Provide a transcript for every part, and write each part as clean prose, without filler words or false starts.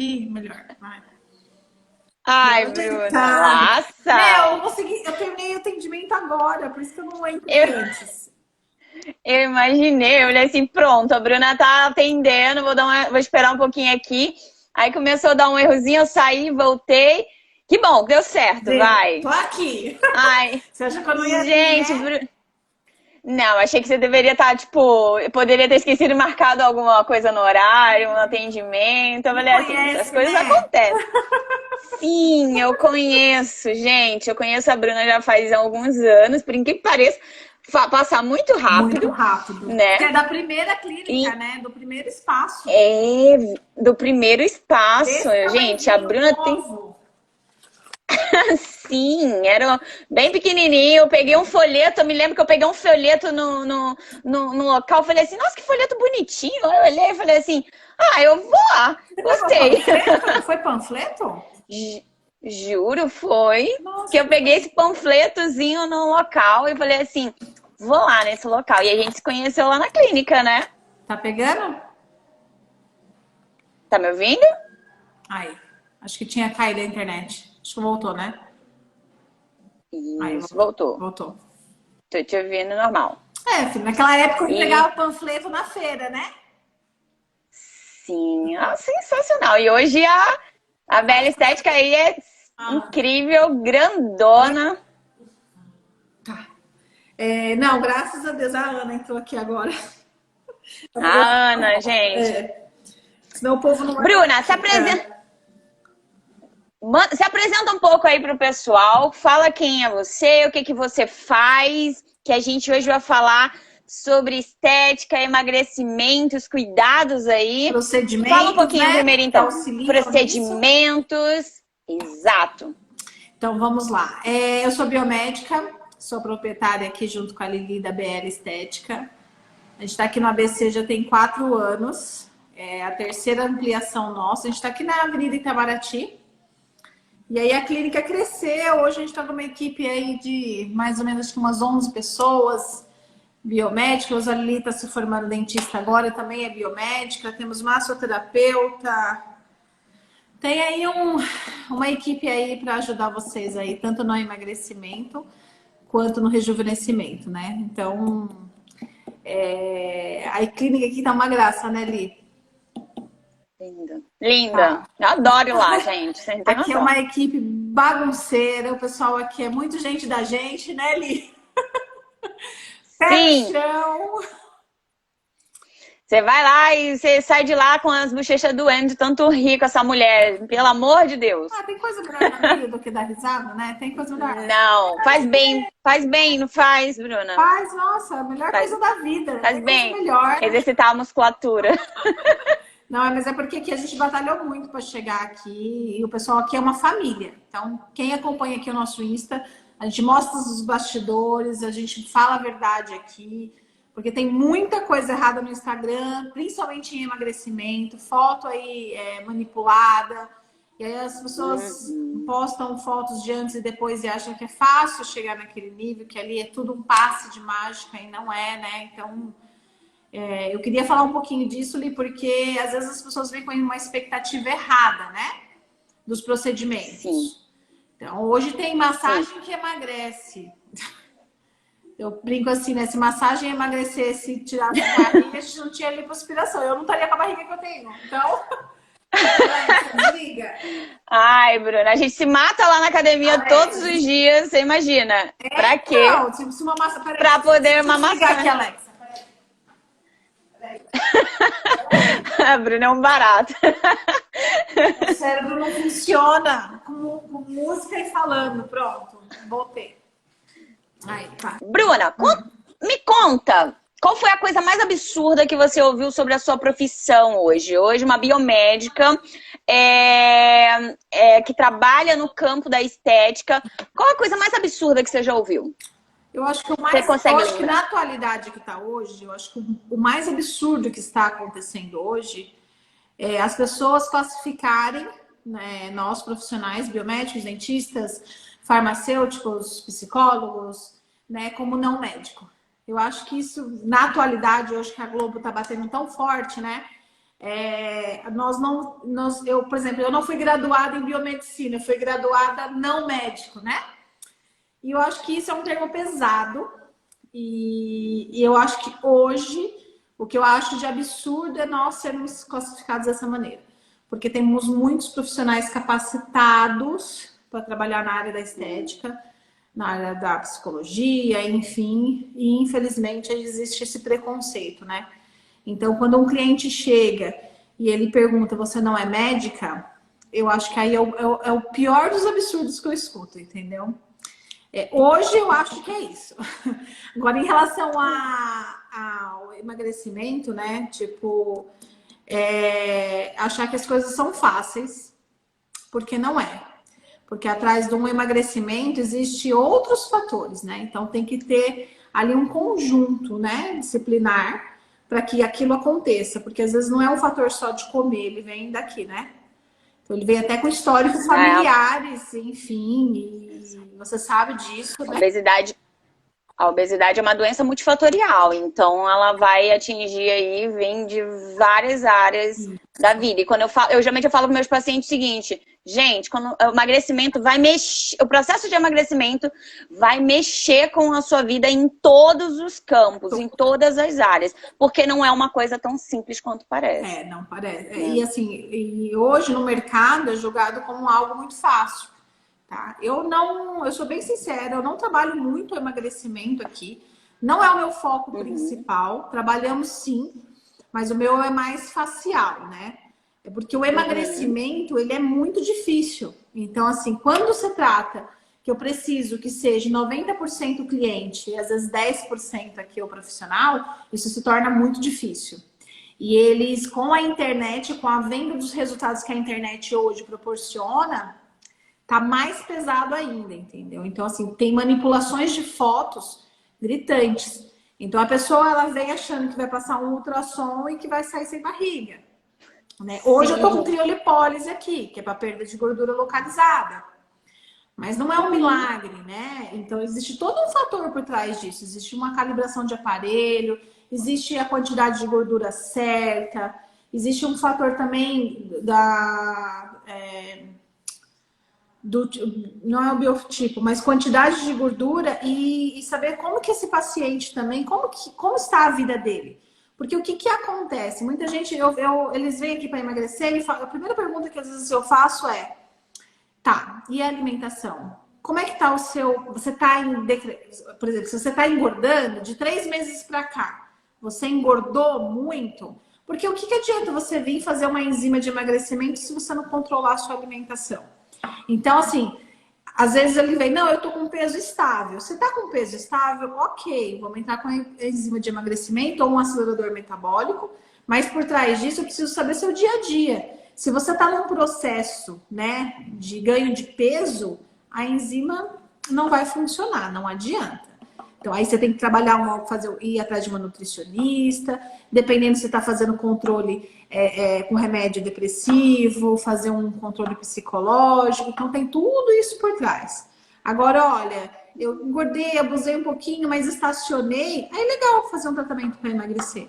Ih, melhor. Vai. Ai, Tô Bruna, tentando. Meu, nossa! eu terminei o atendimento agora, por isso que eu não entrei Eu, antes. eu imaginei, eu olhei assim, pronto, a Bruna tá atendendo, vou esperar um pouquinho aqui. Aí começou a dar um errozinho, eu saí, voltei. Que bom, deu certo, Tô vai. aqui. Ai, Você acha que eu não ia vir, gente, né? não, achei que você deveria estar, tipo, poderia ter esquecido de marcado alguma coisa no horário, um atendimento. Eu Me falei assim, as conhece, coisas né? acontecem. Sim, eu conheço, gente. Eu conheço a Bruna já faz alguns anos, por incrível que pareça, passa muito Muito rápido, rápido. Porque né? é da primeira clínica, E né? Do primeiro espaço. é do primeiro espaço. Desse Gente, a tamanhozinho, Bruna tem. novo. Sim, era bem pequenininho. Eu peguei um folheto, eu me lembro que eu peguei um folheto no local. Falei assim, nossa, que folheto bonitinho. Eu olhei e falei assim, ah, eu vou lá, Você pegou gostei. panfleto? Foi panfleto? Ju- Juro, foi que Nossa, eu peguei esse panfletozinho no local e falei assim, vou lá nesse local. E a gente se conheceu lá na clínica, né? tá pegando? Tá me ouvindo? Aí. Acho que tinha caído a internet. Acho que voltou, né? Aí, Isso, voltou. voltou. Voltou. Tô te ouvindo normal. É, filho, naquela época eu E entregava o panfleto na feira, né? sim, sensacional. E hoje a Bela Estética aí é Ah, incrível, grandona. tá. É, não, graças a Deus a Ana entrou aqui agora. A Ana, gente. É, senão o povo não vai estar Bruna, aqui. É. se apresenta um pouco aí pro pessoal. Fala quem é você, o que que você faz, que a gente hoje vai falar sobre estética, emagrecimento, os cuidados aí. Fala um Procedimentos, pouquinho né? primeiro Que então. auxiliam nisso. Procedimentos. Exato. Então vamos lá. É, eu sou biomédica, sou proprietária aqui junto com a Lili da BL Estética. A gente está aqui no ABC já tem 4 anos. É a terceira ampliação nossa. A gente está aqui na Avenida Itabaraty. E aí a clínica cresceu. Hoje a gente está com uma equipe aí de mais ou menos umas 11 pessoas biomédicas. A Lili está se formando dentista agora, também é biomédica. Temos massoterapeuta. Tem aí uma equipe aí para ajudar vocês aí, tanto no emagrecimento quanto no rejuvenescimento, né? Então, a clínica aqui tá uma graça, né, Li? Linda. Linda. Tá. Eu adoro ir lá, gente. Você não tem Aqui é noção. uma equipe bagunceira, o pessoal aqui é muito gente da gente, né, Li? Pé no Sim, chão. você vai lá e você sai de lá com as bochechas doendo de tanto rir com essa mulher. Pelo amor de Deus. Ah, tem coisa melhor na vida do que dar risada, né? Tem coisa melhor. Não, faz bem, não faz, Bruna? Faz, nossa, a melhor Faz, coisa da vida. Não faz tem coisa bem. melhor, né? Exercitar a musculatura. Não, mas é porque aqui a gente batalhou muito para chegar aqui e o pessoal aqui é uma família. Então, quem acompanha aqui o nosso Insta, a gente mostra os bastidores, a gente fala a verdade aqui, porque tem muita coisa errada no Instagram, principalmente em emagrecimento, foto aí manipulada. E aí as pessoas Uhum. postam fotos de antes e depois e acham que é fácil chegar naquele nível, que ali é tudo um passe de mágica e não é, né? Então, eu queria falar um pouquinho disso, Li, porque às vezes as pessoas vêm com uma expectativa errada, né? Dos Sim, procedimentos. Então, hoje tem sim. massagem que emagrece. Eu brinco assim, né? Se massagem emagrecesse, tirasse a barriga, a gente não tinha lipoaspiração. Eu não estaria com a barriga que eu tenho. Então, Alexa, desliga. Ai, Bruna, a gente se mata lá na academia todos Alexa, os dias, você imagina. Pra quê? então, tipo, se uma massa. Peraí, Pra deixa poder eu uma desligar aqui, massagem. Alexa. Peraí. A Bruna é um barato. O cérebro não funciona com música e falando. Pronto, voltei. Aí, tá. Bruna, me conta, qual foi a coisa mais absurda que você ouviu sobre a sua profissão hoje? Hoje, uma biomédica que trabalha no campo da estética. Qual a coisa mais absurda que você já ouviu? Eu acho que Você eu consegue acho que na lembrar? atualidade que está hoje, eu acho que o mais absurdo que está acontecendo hoje é as pessoas classificarem, né, nós profissionais, biomédicos, dentistas, farmacêuticos, psicólogos, né, como não médico. Eu acho que isso, na atualidade, hoje que a Globo está batendo tão forte, né? Eu, por exemplo, eu não fui graduada em biomedicina, eu fui graduada não médico, né? E eu acho que isso é um termo pesado. E eu acho que hoje, o que eu acho de absurdo é nós sermos classificados dessa maneira. Porque temos muitos profissionais capacitados para trabalhar na área da estética, na área da psicologia, enfim. E infelizmente existe esse preconceito, né? Então, quando um cliente chega e ele pergunta, você não é médica? Eu acho que aí é o pior dos absurdos que eu escuto, entendeu? Hoje eu acho que é isso. Agora, em relação ao emagrecimento, né? Tipo, achar que as coisas são fáceis, porque não é. Porque atrás de um emagrecimento existe outros fatores, né? Então tem que ter ali um conjunto, né, disciplinar para que aquilo aconteça, porque às vezes não é um fator só de comer, ele vem daqui, né? Então ele vem até com históricos familiares, enfim, e você sabe disso, né? A obesidade é uma doença multifatorial, então ela vai atingir aí, vem de várias áreas da vida. E quando eu geralmente falo para meus pacientes o seguinte, gente, quando o emagrecimento vai mexer, o processo de emagrecimento vai mexer com a sua vida em todos os campos, em todas as áreas, porque não é uma coisa tão simples quanto parece. Não parece. E assim, e hoje no mercado é julgado como algo muito fácil. Tá? Eu sou bem sincera, eu não trabalho muito o emagrecimento aqui. Não é o meu foco principal. Trabalhamos sim, mas o meu é mais facial, né? É porque o emagrecimento, ele é muito difícil. Então, assim, quando se trata que eu preciso que seja 90% cliente e às vezes 10% aqui o profissional, isso se torna muito difícil. E eles, com a internet, com a venda dos resultados que a internet hoje proporciona, tá mais pesado ainda, entendeu? Então, assim, tem manipulações de fotos gritantes. Então, a pessoa, ela vem achando que vai passar um ultrassom e que vai sair sem barriga. Né? Hoje eu tô com criolipólise aqui, que é para perda de gordura localizada. Mas não é um milagre, né? Então, existe todo um fator por trás disso. Existe uma calibração de aparelho, existe a quantidade de gordura certa, existe um fator também não é o biotipo, mas quantidade de gordura e saber como que esse paciente também, como está a vida dele. Porque o que acontece? Muita gente, eles vêm aqui para emagrecer e a primeira pergunta que às vezes eu faço é, tá, e a alimentação? Como é que tá você tá por exemplo, se você tá engordando de 3 meses para cá, você engordou muito? Porque o que adianta você vir fazer uma enzima de emagrecimento se você não controlar a sua alimentação? Então, assim, às vezes ele vem, não, eu tô com peso estável. Você tá com peso estável? Ok, vamos entrar com a enzima de emagrecimento ou um acelerador metabólico, mas por trás disso eu preciso saber seu dia a dia. Se você tá num processo, né, de ganho de peso, a enzima não vai funcionar, não adianta. Então, aí você tem que trabalhar, ir atrás de uma nutricionista, dependendo se você está fazendo controle com remédio depressivo, fazer um controle psicológico. Então, tem tudo isso por trás. Agora, olha, eu engordei, abusei um pouquinho, mas estacionei. Aí é legal fazer um tratamento para emagrecer.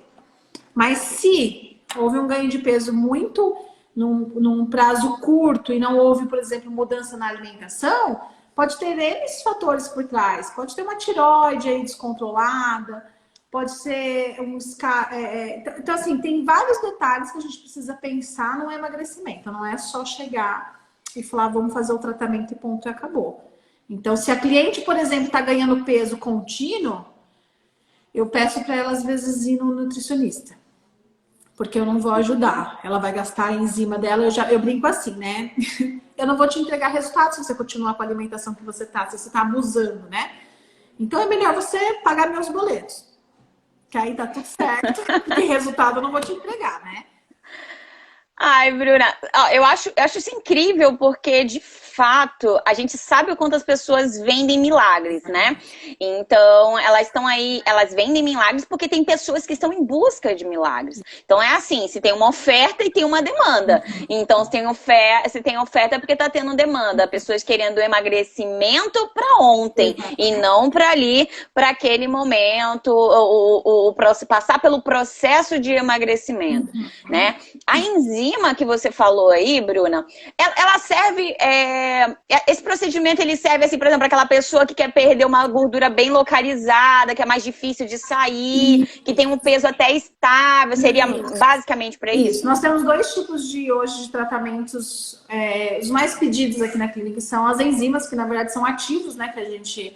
Mas se houve um ganho de peso muito num prazo curto e não houve, por exemplo, mudança na alimentação, pode ter N fatores por trás. Pode ter uma tireoide aí descontrolada, pode ser então, assim, tem vários detalhes que a gente precisa pensar no emagrecimento. Não é só chegar e falar, vamos fazer o tratamento e ponto, e acabou. Então, se a cliente, por exemplo, está ganhando peso contínuo, eu peço para ela, às vezes, ir no nutricionista. Porque eu não vou ajudar. Ela vai gastar a enzima dela. Eu brinco assim, né? Eu não vou te entregar resultado se você continuar com a alimentação que você tá, se você tá abusando, né? Então é melhor você pagar meus boletos. Que aí tá tudo certo. Porque resultado eu não vou te entregar, né? Ai, Bruna, ó, eu acho isso incrível porque, de fato, a gente sabe o quanto as pessoas vendem milagres, né? Então, elas estão aí, elas vendem milagres porque tem pessoas que estão em busca de milagres. Então, é assim, se tem uma oferta e tem uma demanda. Então, se tem oferta é porque está tendo demanda. Pessoas querendo emagrecimento para ontem e não para ali, para aquele momento, passar pelo processo de emagrecimento, né? A enzima que você falou aí, Bruna, ela serve... esse procedimento, ele serve, assim, por exemplo, para aquela pessoa que quer perder uma gordura bem localizada, que é mais difícil de sair, que tem um peso até estável. Seria basicamente para isso? Nós temos dois tipos hoje de tratamentos, os mais pedidos aqui na clínica são as enzimas, que na verdade são ativos, né, que a gente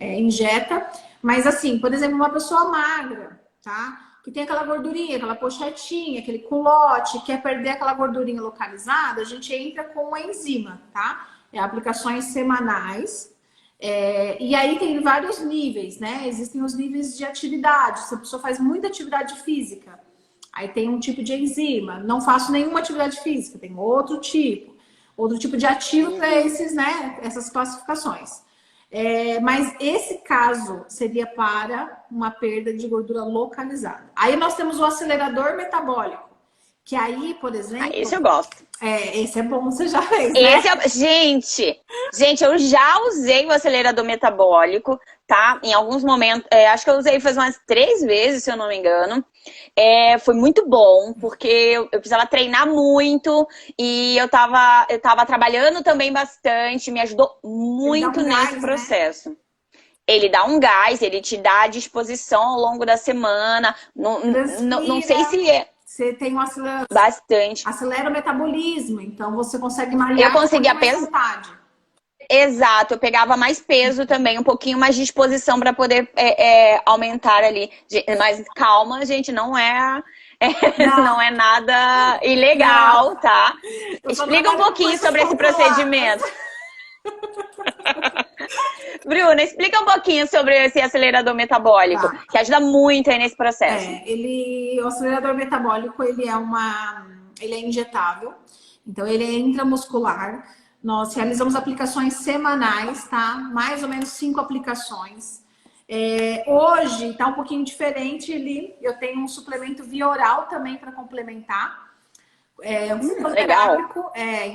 injeta. Mas assim, por exemplo, uma pessoa magra, tá? Que tem aquela gordurinha, aquela pochetinha, aquele culote, quer perder aquela gordurinha localizada, a gente entra com a enzima, tá? Aplicações semanais. E aí tem vários níveis, né? Existem os níveis de atividade. Se a pessoa faz muita atividade física, aí tem um tipo de enzima. Não faço nenhuma atividade física, tem outro tipo. Outro tipo de ativo para esses, né? Essas classificações. Mas esse caso seria para uma perda de gordura localizada. Aí nós temos o acelerador metabólico, que aí, por exemplo... esse eu gosto. Esse é bom, você já fez, né? Gente, eu já usei o acelerador metabólico, tá? Em alguns momentos, acho que eu usei faz umas 3 vezes, se eu não me engano. Foi muito bom, porque eu precisava treinar muito e eu tava trabalhando também bastante, me ajudou muito nesse processo. Né? Ele dá um gás, ele te dá a disposição ao longo da semana. Não sei se Você tem um acelerador. Bastante. Acelera o metabolismo, então você consegue malhar. Eu conseguia pesar. Exato, eu pegava mais peso também, um pouquinho mais de disposição para poder aumentar ali. Mas calma, gente, não é nada ilegal, tá? Explica um pouquinho sobre esse procedimento. Bruna, explica um pouquinho sobre esse acelerador metabólico, que ajuda muito aí nesse processo. O acelerador metabólico, ele é injetável, então ele é intramuscular. Nós realizamos aplicações semanais, tá? Mais ou menos 5 aplicações. Hoje tá um pouquinho diferente, eu tenho um suplemento via oral também para complementar. Legal.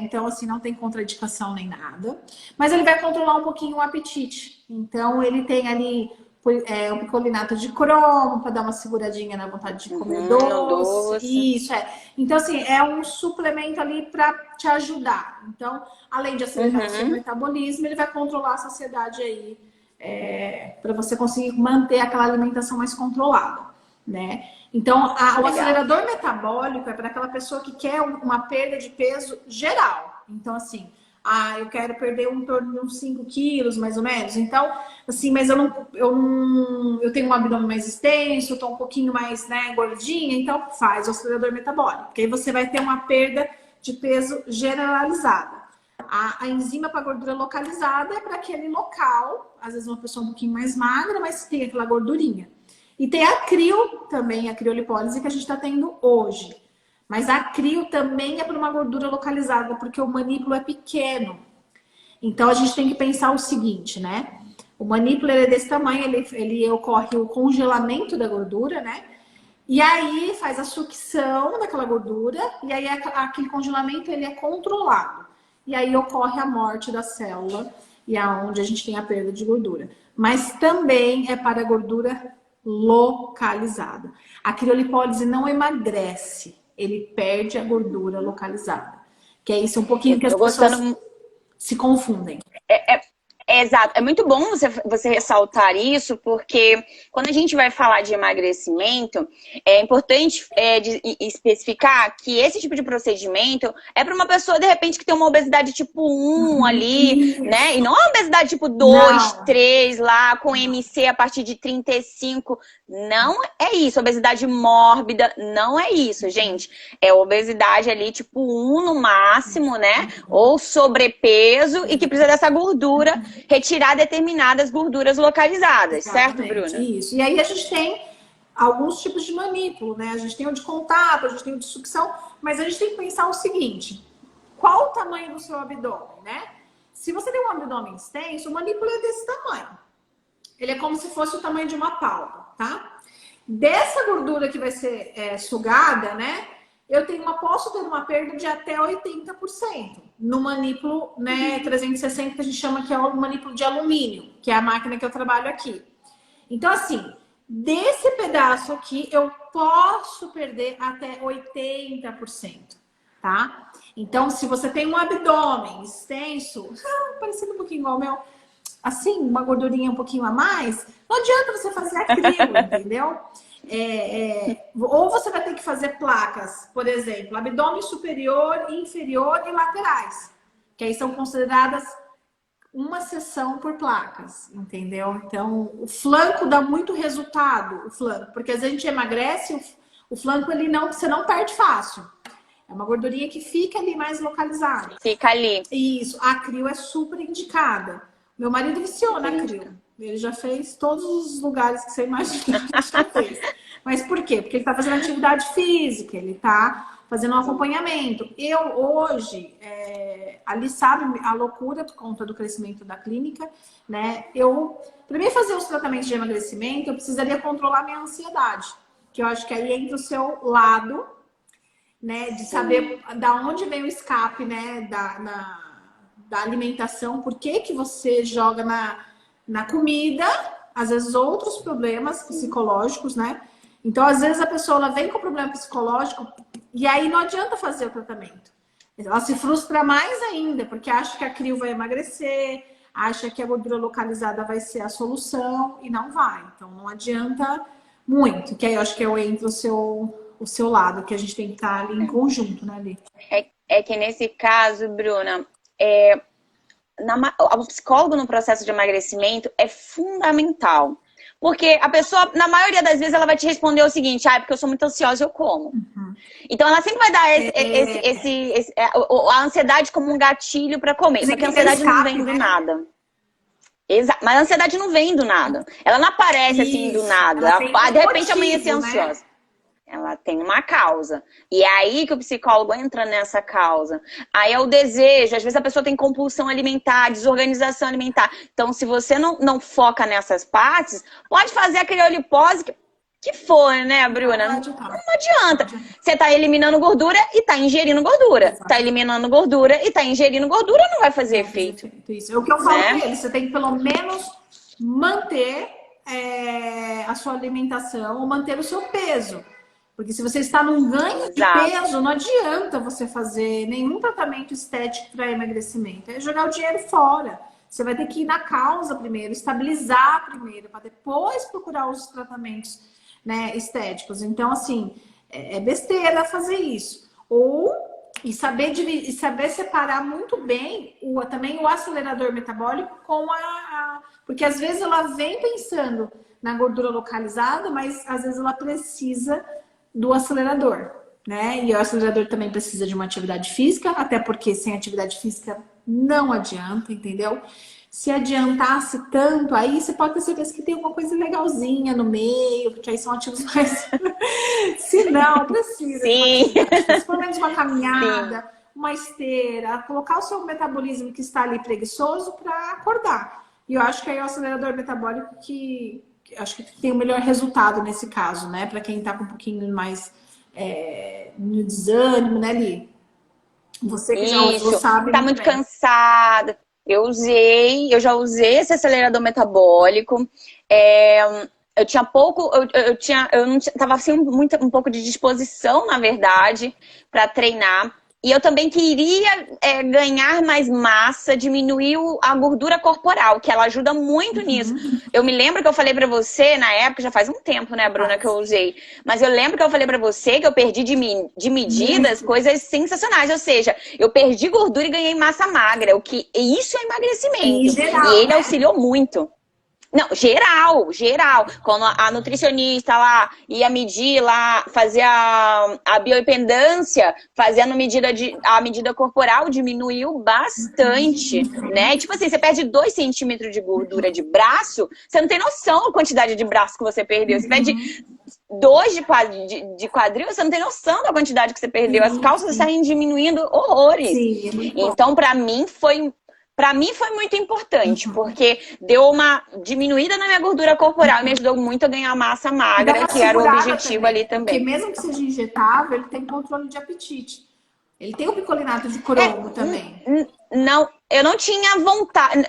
Então assim, não tem contraindicação nem nada. Mas ele vai controlar um pouquinho o apetite. Então ele tem ali o picolinato de cromo para dar uma seguradinha na vontade de comer doce. Isso, Então assim, é um suplemento ali para te ajudar. Então, além de acelerar o seu metabolismo, ele vai controlar a saciedade aí para você conseguir manter aquela alimentação mais controlada, né? Então, o acelerador metabólico é para aquela pessoa que quer uma perda de peso geral. Então, assim, eu quero perder em torno de uns 5 quilos, mais ou menos. Então, assim, mas eu tenho um abdômen mais extenso, eu tô um pouquinho mais, né, gordinha, então faz o acelerador metabólico. Porque aí você vai ter uma perda de peso generalizada. A enzima para gordura localizada é para aquele local, às vezes uma pessoa um pouquinho mais magra, mas tem aquela gordurinha. E tem a crio também, a criolipólise que a gente está tendo hoje. Mas a crio também é para uma gordura localizada, porque o manípulo é pequeno. Então a gente tem que pensar o seguinte, né? O manípulo é desse tamanho, ele ocorre o congelamento da gordura, né? E aí faz a sucção daquela gordura, e aí aquele congelamento ele é controlado. E aí ocorre a morte da célula, e é onde a gente tem a perda de gordura. Mas também é para a gordura localizada. A criolipólise não emagrece, ele perde a gordura localizada. Que é isso um pouquinho que as pessoas se confundem. Exato. É muito bom você ressaltar isso, porque quando a gente vai falar de emagrecimento, é importante especificar que esse tipo de procedimento é para uma pessoa, de repente, que tem uma obesidade tipo 1 ali, né? E não uma obesidade tipo 2, 3 lá, com MC a partir de 35. Não é isso. Obesidade mórbida, não é isso, gente. É obesidade ali tipo 1 no máximo, né? Ou sobrepeso e que precisa dessa gordura, retirar determinadas gorduras localizadas. Exatamente, certo, Bruna? Isso. E aí a gente tem alguns tipos de manípulo, né? A gente tem o de contato, a gente tem o de sucção, mas a gente tem que pensar o seguinte: qual o tamanho do seu abdômen, né? Se você tem um abdômen extenso, o manípulo é desse tamanho. Ele é como se fosse o tamanho de uma palma, tá? Dessa gordura que vai ser sugada, né? Posso ter uma perda de até 80% no manípulo, né, 360, que a gente chama que é o manípulo de alumínio, que é a máquina que eu trabalho aqui. Então, assim, desse pedaço aqui, eu posso perder até 80%, tá? Então, se você tem um abdômen extenso, parecendo um pouquinho igual o meu, assim, uma gordurinha um pouquinho a mais, não adianta você fazer acrílico, entendeu? Ou você vai ter que fazer placas, por exemplo, abdômen superior, inferior e laterais, que aí são consideradas uma seção por placas, entendeu? Então, o flanco dá muito resultado, porque às vezes a gente emagrece, o flanco você não perde fácil. É uma gordurinha que fica ali mais localizada. Fica ali. Isso, a acrílico é super indicada. Meu marido viciou na acrílico. Ele já fez todos os lugares que você imagina que já fez. Mas por quê? Porque ele está fazendo atividade física, ele está fazendo um acompanhamento. Eu hoje, ali sabe a loucura por conta do crescimento da clínica, né? Para mim fazer os tratamentos de emagrecimento, eu precisaria controlar minha ansiedade. Que eu acho que aí entra o seu lado, né? De saber da onde vem o escape, né? Da alimentação, por que você joga na comida, às vezes outros problemas psicológicos, né? Então, às vezes a pessoa ela vem com problema psicológico e aí não adianta fazer o tratamento. Ela se frustra mais ainda, porque acha que a crio vai emagrecer, acha que a gordura localizada vai ser a solução e não vai. Então, não adianta muito, que aí eu acho que eu entro o seu lado, que a gente tem que estar ali em conjunto, né, Ali? É que nesse caso, Bruna, o psicólogo no processo de emagrecimento é fundamental. Porque a pessoa, na maioria das vezes, ela vai te responder o seguinte: porque eu sou muito ansiosa, eu como. Então, ela sempre vai dar a ansiedade como um gatilho para comer. Só que a ansiedade não vem do nada. Mas a ansiedade não vem do nada. Ela não aparece assim do nada. De repente, amanhece ansiosa. Ela tem uma causa. E é aí que o psicólogo entra nessa causa. Aí é o desejo. Às vezes a pessoa tem compulsão alimentar, desorganização alimentar. Então, se você não foca nessas partes, pode fazer aquele olipose que for, né, Bruna? Não adianta. Você tá eliminando gordura e tá ingerindo gordura. Exato. Tá eliminando gordura e tá ingerindo gordura, não vai fazer efeito. Isso. É o que eu falo pra ele. Você tem que pelo menos manter a sua alimentação ou manter o seu peso. Porque se você está num ganho de peso, não adianta você fazer nenhum tratamento estético para emagrecimento. É jogar o dinheiro fora. Você vai ter que ir na causa primeiro, estabilizar primeiro, para depois procurar os tratamentos, né, estéticos. Então, assim, é besteira fazer isso. E saber separar muito bem também o acelerador metabólico com porque às vezes ela vem pensando na gordura localizada, mas às vezes ela precisa do acelerador, né? E o acelerador também precisa de uma atividade física, até porque sem atividade física não adianta, entendeu? Se adiantasse tanto, aí você pode ter certeza que tem alguma coisa legalzinha no meio, porque aí são ativos mais... Se não, precisa. Sim. Pelo menos uma caminhada, uma esteira, colocar o seu metabolismo que está ali preguiçoso para acordar. E eu acho que aí é o acelerador metabólico que acho que tem o melhor resultado nesse caso, né? Para quem tá com um pouquinho mais no desânimo, né, Li? Você que já usou sabe. Tá muito cansada. Eu já usei esse acelerador metabólico. Eu tinha pouco, eu não tava assim um pouco de disposição, na verdade, para treinar. E eu também queria ganhar mais massa, diminuir a gordura corporal, que ela ajuda muito nisso. Eu me lembro que eu falei pra você, na época, já faz um tempo, né, Bruna, que eu usei. Mas eu lembro que eu falei pra você que eu perdi de medidas coisas sensacionais. Ou seja, eu perdi gordura e ganhei massa magra. Isso é emagrecimento. Geral, e ele auxiliou muito. Não, geral, geral. Quando a nutricionista lá ia medir lá, fazia a bioimpedância, fazendo a medida corporal, diminuiu bastante, né? Tipo assim, você perde 2 centímetros de gordura de braço, você não tem noção da quantidade de braço que você perdeu. Você perde 2 de quadril, você não tem noção da quantidade que você perdeu. As calças saem diminuindo horrores. Sim, é muito bom. Então, Pra mim foi muito importante, porque deu uma diminuída na minha gordura corporal e me ajudou muito a ganhar massa magra, que era o objetivo também, ali também. porque mesmo que seja injetável, ele tem controle de apetite. Ele tem o picolinato de cromo também. Não, eu não tinha vontade.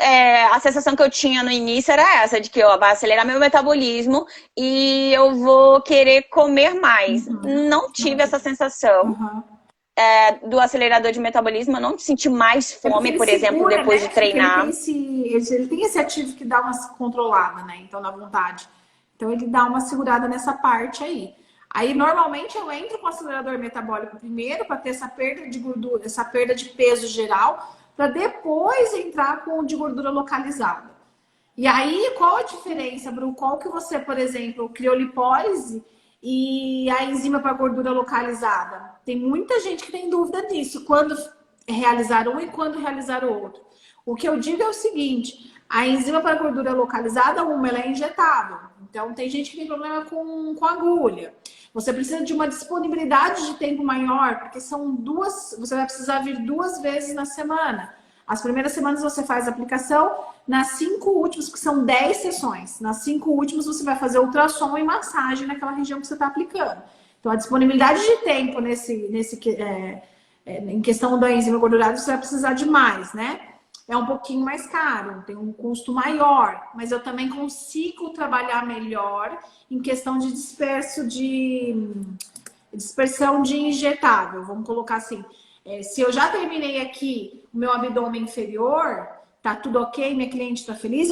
A sensação que eu tinha no início era essa, de que ó, vai acelerar meu metabolismo e eu vou querer comer mais. Não tive essa sensação. Do acelerador de metabolismo, eu não senti mais fome, por exemplo, segura, depois de treinar. Ele tem esse ativo que dá uma controlada, né? Então, na vontade. Então, ele dá uma segurada nessa parte aí. Aí, normalmente, eu entro com o acelerador metabólico primeiro, para ter essa perda de gordura, essa perda de peso geral, para depois entrar com o de gordura localizada. E aí, qual a diferença, Bru? Qual que você, por exemplo, criolipólise e a enzima para gordura localizada? Tem muita gente que tem dúvida disso, quando realizar um e quando realizar o outro. O que eu digo é o seguinte, a enzima para gordura localizada, ela é injetável. Então, tem gente que tem problema com agulha. Você precisa de uma disponibilidade de tempo maior, porque você vai precisar vir 2 vezes na semana. As primeiras semanas você faz a aplicação, nas 5 últimas, que são 10 sessões, nas 5 últimas você vai fazer ultrassom e massagem naquela região que você está aplicando. Então, a disponibilidade de tempo em questão da enzima gordurada, você vai precisar de mais, né? É um pouquinho mais caro, tem um custo maior, mas eu também consigo trabalhar melhor em questão de dispersão de injetável, vamos colocar assim. Se eu já terminei aqui o meu abdômen inferior, tá tudo ok, minha cliente está feliz,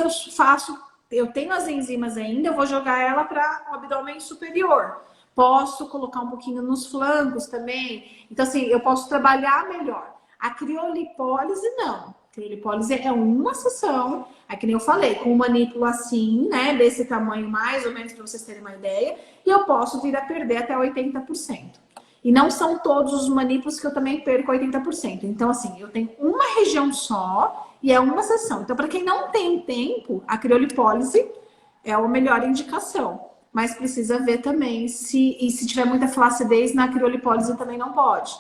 eu tenho as enzimas ainda, eu vou jogar ela para o abdômen superior. Posso colocar um pouquinho nos flancos também. Então, assim, eu posso trabalhar melhor. A criolipólise, não. A criolipólise é uma sessão, é que nem eu falei, com um manípulo assim, né, desse tamanho mais ou menos, para vocês terem uma ideia, e eu posso vir a perder até 80%. E não são todos os manípulos que eu também perco 80%. Então, assim, eu tenho uma região só e é uma sessão. Então, para quem não tem tempo, a criolipólise é a melhor indicação. Mas precisa ver também se tiver muita flacidez, na criolipólise também não pode.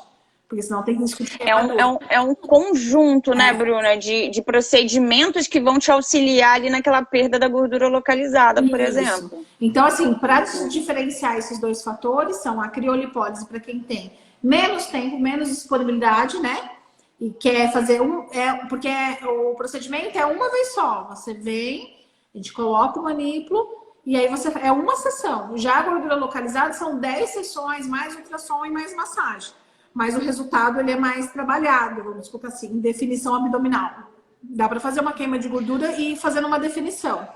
Porque senão tem risco de é um conjunto, né, Bruna, de procedimentos que vão te auxiliar ali naquela perda da gordura localizada, por exemplo. Então, assim, para diferenciar esses 2 fatores, são a criolipólise para quem tem menos tempo, menos disponibilidade, né? E quer fazer porque o procedimento é uma vez só. Você vem, a gente coloca o manípulo e aí é uma sessão. Já a gordura localizada são 10 sessões, mais ultrassom e mais massagem. Mas o resultado ele é mais trabalhado, vamos colocar assim, em definição abdominal. Dá para fazer uma queima de gordura e fazendo uma definição.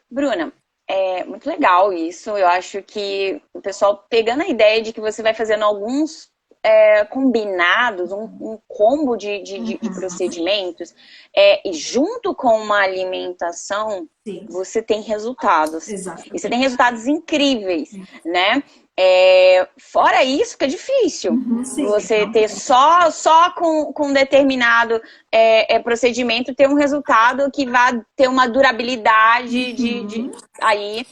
Bruna, é muito legal isso. Eu acho que o pessoal pegando a ideia de que você vai fazendo alguns combinados, um combo de procedimentos, e junto com uma alimentação, sim, você tem resultados. Exato. E você tem resultados incríveis, né? Fora isso, que é difícil. Sim, você ter só com determinado procedimento ter um resultado que vai ter uma durabilidade aí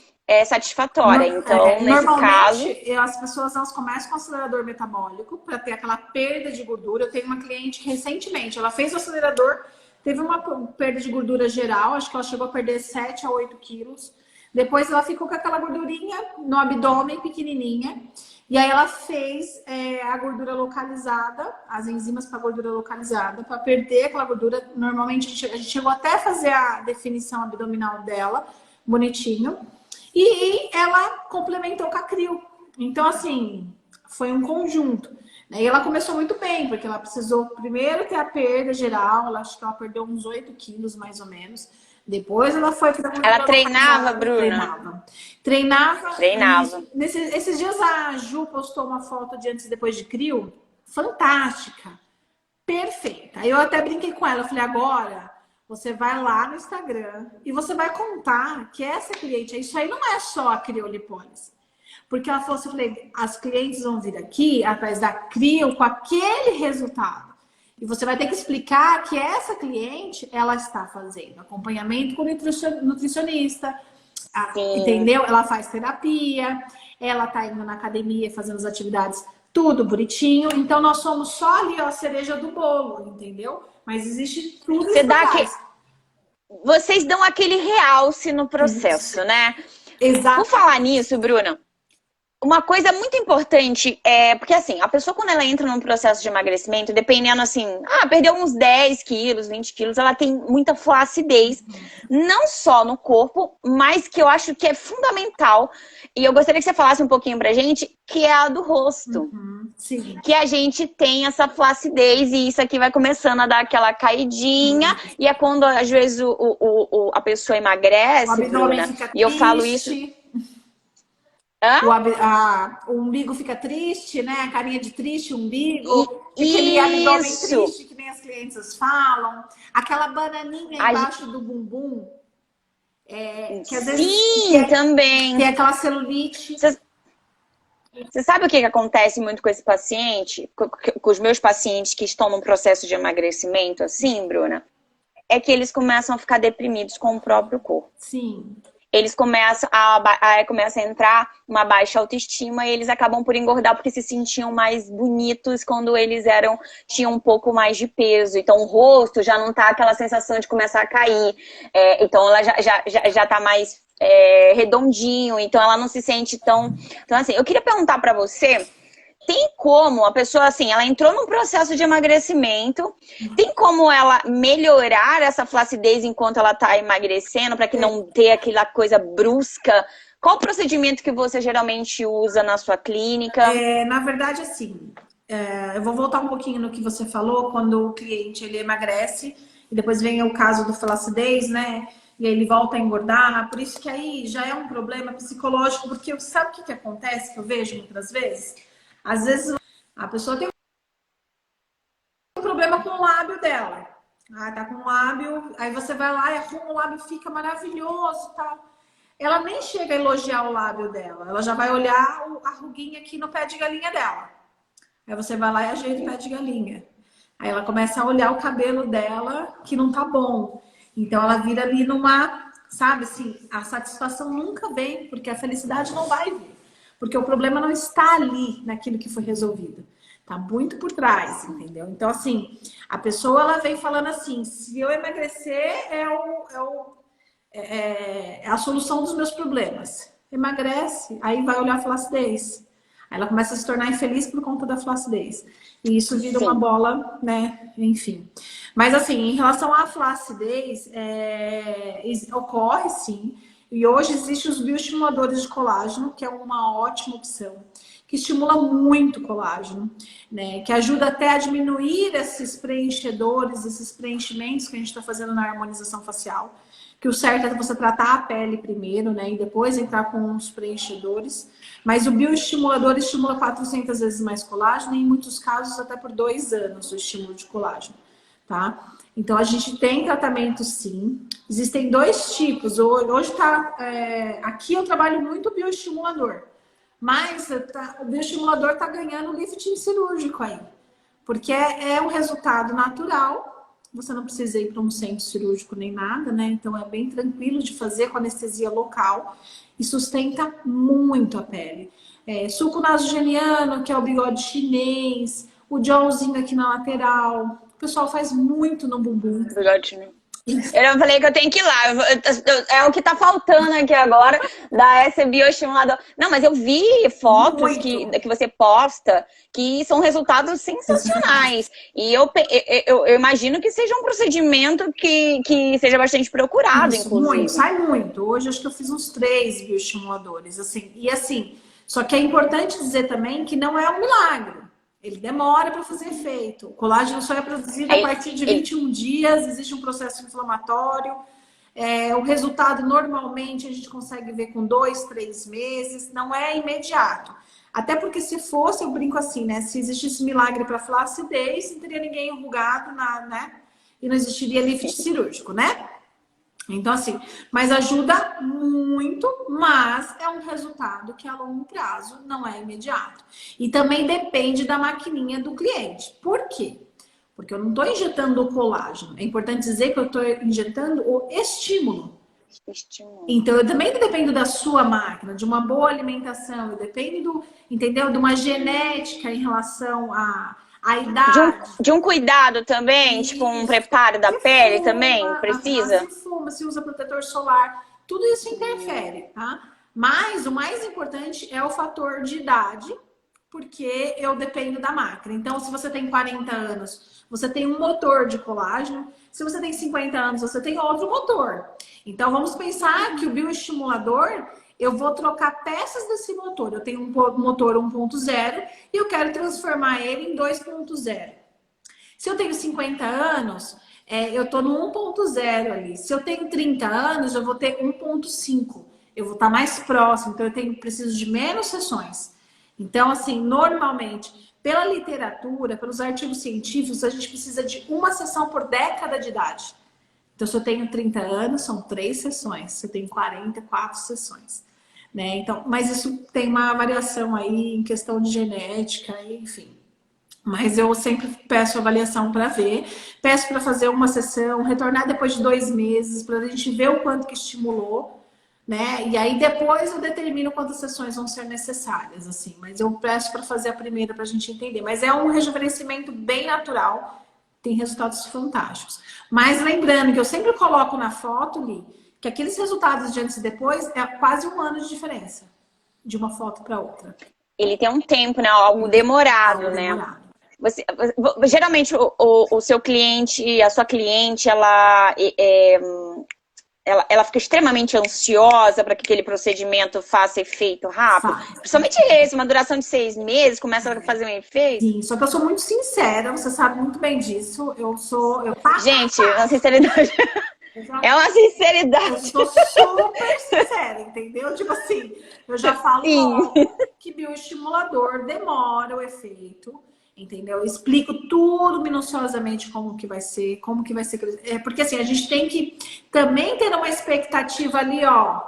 satisfatória. Então, nesse caso, as pessoas elas começam com o acelerador metabólico para ter aquela perda de gordura. Eu tenho uma cliente recentemente, ela fez o acelerador, teve uma perda de gordura geral, acho que ela chegou a perder 7 a 8 quilos. Depois ela ficou com aquela gordurinha no abdômen pequenininha. E aí ela fez a gordura localizada, as enzimas para gordura localizada, para perder aquela gordura. Normalmente a gente chegou até a fazer a definição abdominal dela, bonitinho. E ela complementou com a crio. Então, assim, foi um conjunto. E ela começou muito bem, porque ela precisou primeiro ter a perda geral. Acho que ela perdeu uns 8 quilos, mais ou menos. Depois ela foi... Ela treinava, Bruna? Treinava. Esses dias a Ju postou uma foto de antes e depois de crio. Fantástica. Perfeita. Aí eu até brinquei com ela. Eu falei, agora Você vai lá no Instagram e você vai contar que essa cliente, isso aí não é só a criolipólise. Porque ela falou assim, eu falei, as clientes vão vir aqui atrás da crio com aquele resultado. E você vai ter que explicar que essa cliente, ela está fazendo acompanhamento com o nutricionista, entendeu? Ela faz terapia, ela tá indo na academia, fazendo as atividades, tudo bonitinho. Então, nós somos só ali, ó, a cereja do bolo, entendeu? Mas existe tudo isso. Vocês dão aquele realce no processo, isso, né? Exato. Por falar nisso, Bruna, uma coisa muito importante é... Porque, assim, a pessoa quando ela entra num processo de emagrecimento, dependendo, assim... perdeu uns 10 quilos, 20 quilos, ela tem muita flacidez. Não só no corpo, mas que eu acho que é fundamental. E eu gostaria que você falasse um pouquinho pra gente, que é a do rosto. Sim. Que a gente tem essa flacidez e isso aqui vai começando a dar aquela caidinha. E é quando, às vezes, a pessoa emagrece, Bruna, e eu falo isso... O umbigo fica triste, né? A carinha de triste, o umbigo. Aquele abdômen triste, que nem as clientes falam. Aquela bananinha embaixo do bumbum. Que às vezes também. Tem aquela celulite. Você sabe o que acontece muito com esse paciente? Com os meus pacientes que estão num processo de emagrecimento, assim, Bruna? É que eles começam a ficar deprimidos com o próprio corpo. Sim. Eles começam começa a entrar uma baixa autoestima e eles acabam por engordar porque se sentiam mais bonitos quando eles tinham um pouco mais de peso. Então o rosto já não tá aquela sensação de começar a cair. Então ela já tá mais redondinho, então ela não se sente tão... Então assim, eu queria perguntar pra você... Tem como a pessoa, assim, ela entrou num processo de emagrecimento, tem como ela melhorar essa flacidez enquanto ela tá emagrecendo, para que não tenha aquela coisa brusca? Qual o procedimento que você geralmente usa na sua clínica? Na verdade, assim, eu vou voltar um pouquinho no que você falou, quando o cliente ele emagrece, e depois vem o caso do flacidez, né? E aí ele volta a engordar, por isso que aí já é um problema psicológico, porque sabe o que acontece, que eu vejo muitas vezes? Às vezes a pessoa tem um problema com o lábio dela. Tá com o lábio, aí você vai lá e arruma o lábio, fica maravilhoso e tal. Ela nem chega a elogiar o lábio dela, ela já vai olhar a ruguinha aqui no pé de galinha dela. Aí você vai lá e ajeita o pé de galinha. Aí ela começa a olhar o cabelo dela, que não tá bom. Então ela vira ali numa, sabe assim, a satisfação nunca vem, porque a felicidade não vai vir. Porque o problema não está ali, naquilo que foi resolvido. Tá muito por trás, entendeu? Então, assim, a pessoa, ela vem falando assim, se eu emagrecer, é a solução dos meus problemas. Emagrece, aí vai olhar a flacidez. Aí ela começa a se tornar infeliz por conta da flacidez. E isso vira uma bola, né? Enfim. Mas, assim, em relação à flacidez, ocorre, sim. E hoje existem os bioestimuladores de colágeno, que é uma ótima opção, que estimula muito o colágeno, né? Que ajuda até a diminuir esses preenchedores, esses preenchimentos que a gente está fazendo na harmonização facial. Que o certo é você tratar a pele primeiro, né? E depois entrar com os preenchedores. Mas o bioestimulador estimula 400 vezes mais colágeno e em muitos casos até por 2 anos o estímulo de colágeno, tá? Então, a gente tem tratamento, sim. Existem 2 tipos. Hoje tá... aqui eu trabalho muito bioestimulador. Mas o bioestimulador está ganhando lifting cirúrgico aí. Porque é um resultado natural. Você não precisa ir para um centro cirúrgico nem nada, né? Então, é bem tranquilo de fazer com anestesia local. E sustenta muito a pele. Suco nasogeniano, que é o bigode chinês. O gelzinho aqui na lateral. O pessoal faz muito no bumbum. Eu falei que eu tenho que ir lá. É o que tá faltando aqui agora, da esse bioestimulador. Não, mas eu vi fotos que você posta que são resultados sensacionais. E eu imagino que seja um procedimento que seja bastante procurado, inclusive. Muito, sai muito. Hoje acho que eu fiz uns 3 bioestimuladores. Assim, e assim, só que é importante dizer também que não é um milagre. Ele demora para fazer efeito. O colágeno só é produzido a partir de 21 dias, existe um processo inflamatório. O resultado, normalmente, a gente consegue ver com 2, 3 meses. Não é imediato. Até porque se fosse, eu brinco assim, né? Se existisse milagre para flacidez, não teria ninguém enrugado, né? e não existiria lift cirúrgico, né? Então, assim, mas ajuda muito, mas é um resultado que a longo prazo não é imediato. E também depende da maquininha do cliente. Por quê? Porque eu não estou injetando o colágeno. É importante dizer que eu estou injetando o estímulo. Então, eu também dependo da sua máquina, de uma boa alimentação, eu dependo, entendeu? De uma genética em relação à idade. De um cuidado também, Isso. tipo um preparo da pele fuma, também, precisa? Se fuma, se usa protetor solar, tudo isso interfere, tá? Mas o mais importante é o fator de idade, porque eu dependo da máquina. Então, se você tem 40 anos, você tem um motor de colágeno. Se você tem 50 anos, você tem outro motor. Então, vamos pensar que o bioestimulador, eu vou trocar peças desse motor. Eu tenho um motor 1.0 e eu quero transformar ele em 2.0. Se eu tenho 50 anos, eu estou no 1.0 ali. Se eu tenho 30 anos, eu vou ter 1.5. Eu vou estar mais próximo, então eu preciso de menos sessões. Então, assim, normalmente, pela literatura, pelos artigos científicos, a gente precisa de uma sessão por década de idade. Então, se eu tenho 30 anos, são 3 sessões. Se eu tenho 40, 4 sessões. Né? Então, mas isso tem uma variação aí em questão de genética, enfim. Mas eu sempre peço avaliação para ver. Peço para fazer uma sessão, retornar depois de 2 meses, para a gente ver o quanto que estimulou. Né? E aí depois eu determino quantas sessões vão ser necessárias, assim. Mas eu peço para fazer a primeira para a gente entender. Mas é um rejuvenescimento bem natural, tem resultados fantásticos. Mas lembrando que eu sempre coloco na foto, Li, que aqueles resultados de antes e depois é quase 1 ano de diferença de uma foto para outra. Ele tem um tempo, né? Algo demorado, né? Demorado. Geralmente o seu cliente, a sua cliente, ela fica extremamente ansiosa para que aquele procedimento faça efeito rápido. Principalmente esse, uma duração de 6 meses, começa a fazer um efeito. Sim, só que eu sou muito sincera, você sabe muito bem disso. Gente, uma sinceridade. É uma sinceridade. Eu sou super sincera, entendeu? Tipo assim, eu já falo logo que bioestimulador demora o efeito. Entendeu? Eu explico tudo minuciosamente como que vai ser. Porque assim, a gente tem que também ter uma expectativa ali, ó,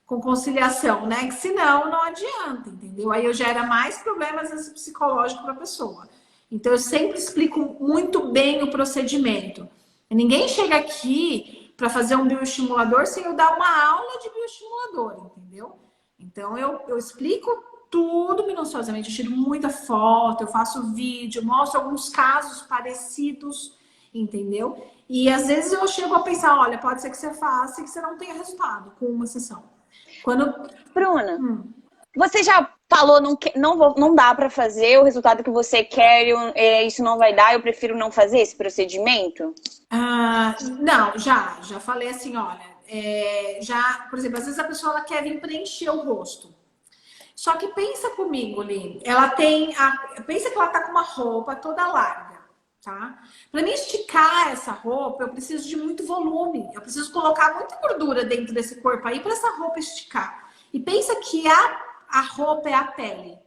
com conciliação, né? Que senão não adianta, entendeu? Aí eu gera mais problemas psicológicos para a pessoa. Então eu sempre explico muito bem o procedimento. Ninguém chega aqui para fazer um bioestimulador sem eu dar uma aula de bioestimulador, entendeu? Então eu explico tudo minuciosamente, eu tiro muita foto, eu faço vídeo, mostro alguns casos parecidos, entendeu? E às vezes eu chego a pensar, olha, pode ser que você faça e que você não tenha resultado com uma sessão. Bruna, você já falou, não dá para fazer o resultado que você quer, isso não vai dar, eu prefiro não fazer esse procedimento? Não, já falei assim, olha, por exemplo, às vezes a pessoa ela quer vir preencher o rosto. Só que pensa comigo, Li, pensa que ela tá com uma roupa toda larga, tá? Para mim esticar essa roupa, eu preciso de muito volume. Eu preciso colocar muita gordura dentro desse corpo aí para essa roupa esticar. E pensa que a roupa é a pele.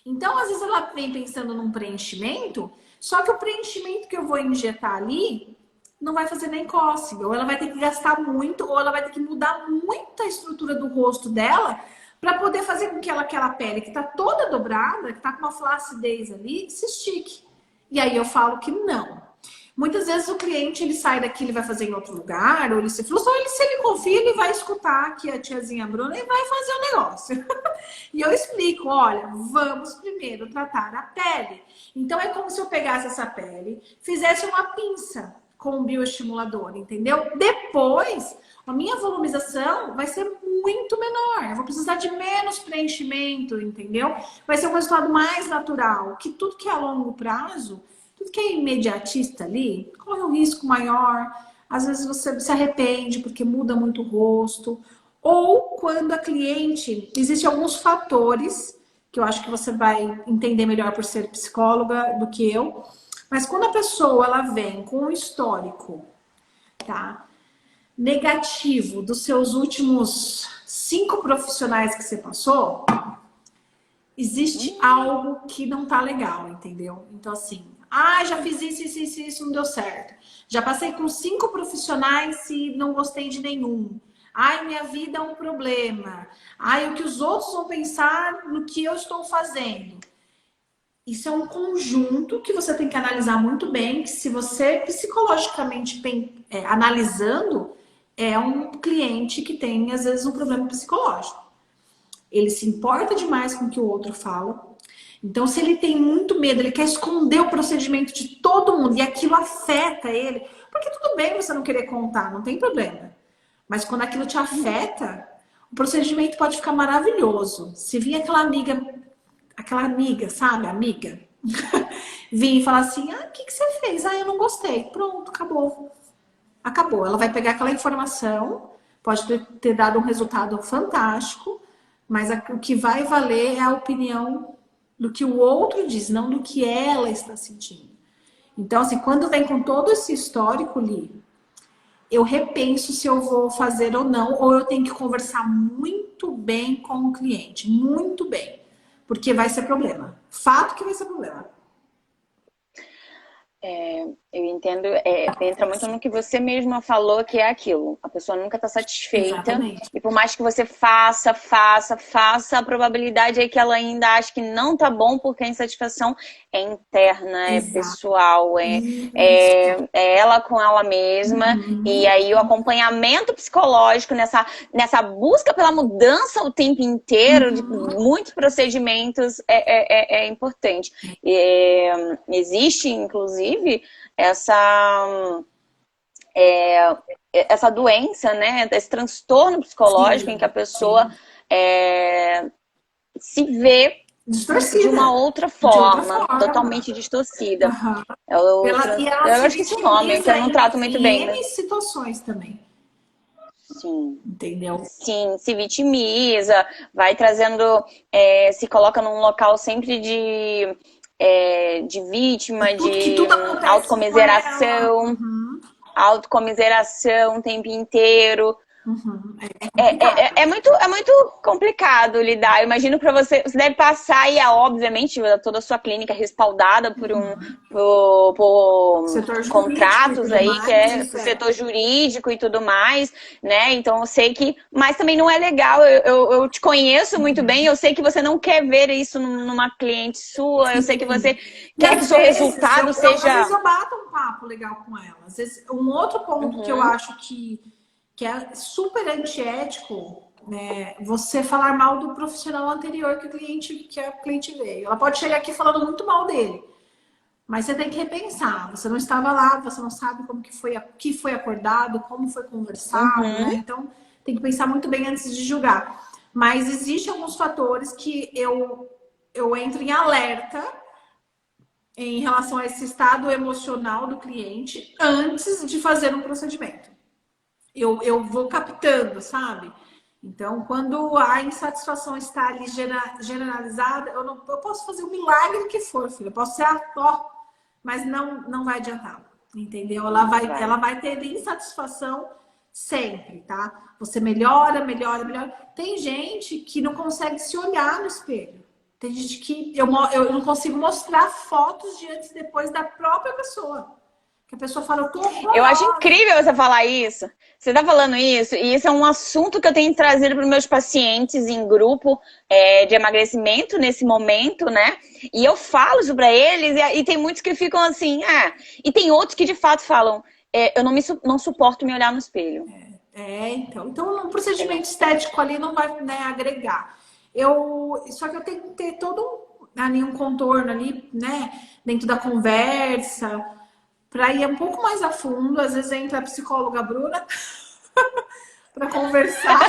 Então, às vezes ela vem pensando num preenchimento, só que o preenchimento que eu vou injetar ali não vai fazer nem cócega. Ou ela vai ter que gastar muito, ou ela vai ter que mudar muito a estrutura do rosto dela para poder fazer com que aquela pele que está toda dobrada, que está com uma flacidez ali, se estique. E aí eu falo que não. Muitas vezes o cliente ele sai daqui, ele vai fazer em outro lugar, ou ele se frustra, ou se ele confia, ele vai escutar aqui a tiazinha Bruna e vai fazer o negócio. E eu explico, olha, vamos primeiro tratar a pele. Então é como se eu pegasse essa pele, fizesse uma pinça com um bioestimulador, entendeu? Depois, a minha volumização vai ser muito menor. Eu vou precisar de menos preenchimento, entendeu? Vai ser um resultado mais natural. Que tudo que é a longo prazo, tudo que é imediatista ali, corre um risco maior. Às vezes você se arrepende porque muda muito o rosto. Ou quando a cliente... Existem alguns fatores que eu acho que você vai entender melhor por ser psicóloga do que eu. Mas quando a pessoa ela vem com um histórico, tá, negativo dos seus últimos 5 profissionais que você passou, existe algo que não tá legal, entendeu? Então assim, já fiz isso, não deu certo. Já passei com 5 profissionais e não gostei de nenhum. Ai, minha vida é um problema. Ai, o que os outros vão pensar no que eu estou fazendo. Isso é um conjunto que você tem que analisar muito bem, que se você psicologicamente analisando, é um cliente que tem, às vezes, um problema psicológico. Ele se importa demais com o que o outro fala. Então, se ele tem muito medo, ele quer esconder o procedimento de todo mundo e aquilo afeta ele, porque tudo bem você não querer contar, não tem problema. Mas quando aquilo te afeta, o procedimento pode ficar maravilhoso. Se vir aquela amiga, sabe? Amiga, vir e falar assim, o que você fez? Eu não gostei. Pronto, acabou. Acabou. Ela vai pegar aquela informação, pode ter dado um resultado fantástico, mas o que vai valer é a opinião do que o outro diz, não do que ela está sentindo. Então, assim, quando vem com todo esse histórico ali, eu repenso se eu vou fazer ou não, ou eu tenho que conversar muito bem com o cliente, muito bem, porque vai ser problema. Fato que vai ser problema. Eu entendo, entra muito no que você mesma falou, que é aquilo. A pessoa nunca está satisfeita. Exatamente. E por mais que você faça, a probabilidade é que ela ainda ache que não tá bom, porque a insatisfação é interna, Exato. Pessoal, é ela com ela mesma. E aí o acompanhamento psicológico nessa busca pela mudança o tempo inteiro, de muitos procedimentos, é importante. Existe, inclusive, essa doença, né? Esse transtorno psicológico, sim, em que a pessoa se vê distorcida, de uma outra forma, totalmente distorcida. Eu acho que esse é o nome, que eu não trato muito bem. Em situações também. Sim. Entendeu? Sim, se vitimiza, vai trazendo, se coloca num local sempre de vítima, de autocomiseração, autocomiseração o tempo inteiro. É muito complicado lidar. Eu imagino para você deve passar, e obviamente toda a sua clínica respaldada por contratos aí, que é o setor jurídico e tudo mais, né? Então eu sei que, mas também não é legal. Eu te conheço muito bem, eu sei que você não quer ver isso numa cliente sua, eu sei que você quer que o seu resultado seja... Às vezes eu bato um papo legal com ela. Às vezes, um outro ponto que eu acho que é super antiético, né, você falar mal do profissional anterior que a cliente veio. Ela pode chegar aqui falando muito mal dele, mas você tem que repensar. Você não estava lá, você não sabe como que foi acordado, como foi conversado, né? Então tem que pensar muito bem antes de julgar. Mas existem alguns fatores que eu entro em alerta em relação a esse estado emocional do cliente antes de fazer um procedimento. Eu vou captando, sabe? Então, quando a insatisfação está ali generalizada, eu posso fazer o milagre que for, filho. Eu posso ser mas não vai adiantar, entendeu? Ela vai ter insatisfação sempre, tá? Você melhora. Tem gente que não consegue se olhar no espelho. Tem gente que eu não consigo mostrar fotos de antes e depois da própria pessoa. Que a pessoa fala, eu acho incrível você falar isso. Você tá falando isso, e isso é um assunto que eu tenho trazido para os meus pacientes em grupo de emagrecimento nesse momento, né? E eu falo isso para eles, e tem muitos que ficam assim, e tem outros que de fato falam, eu não suporto me olhar no espelho. Então um procedimento estético ali não vai, né, agregar. Só que eu tenho que ter todo um contorno ali, né, dentro da conversa, para ir um pouco mais a fundo. Às vezes entra a psicóloga Bruna para conversar,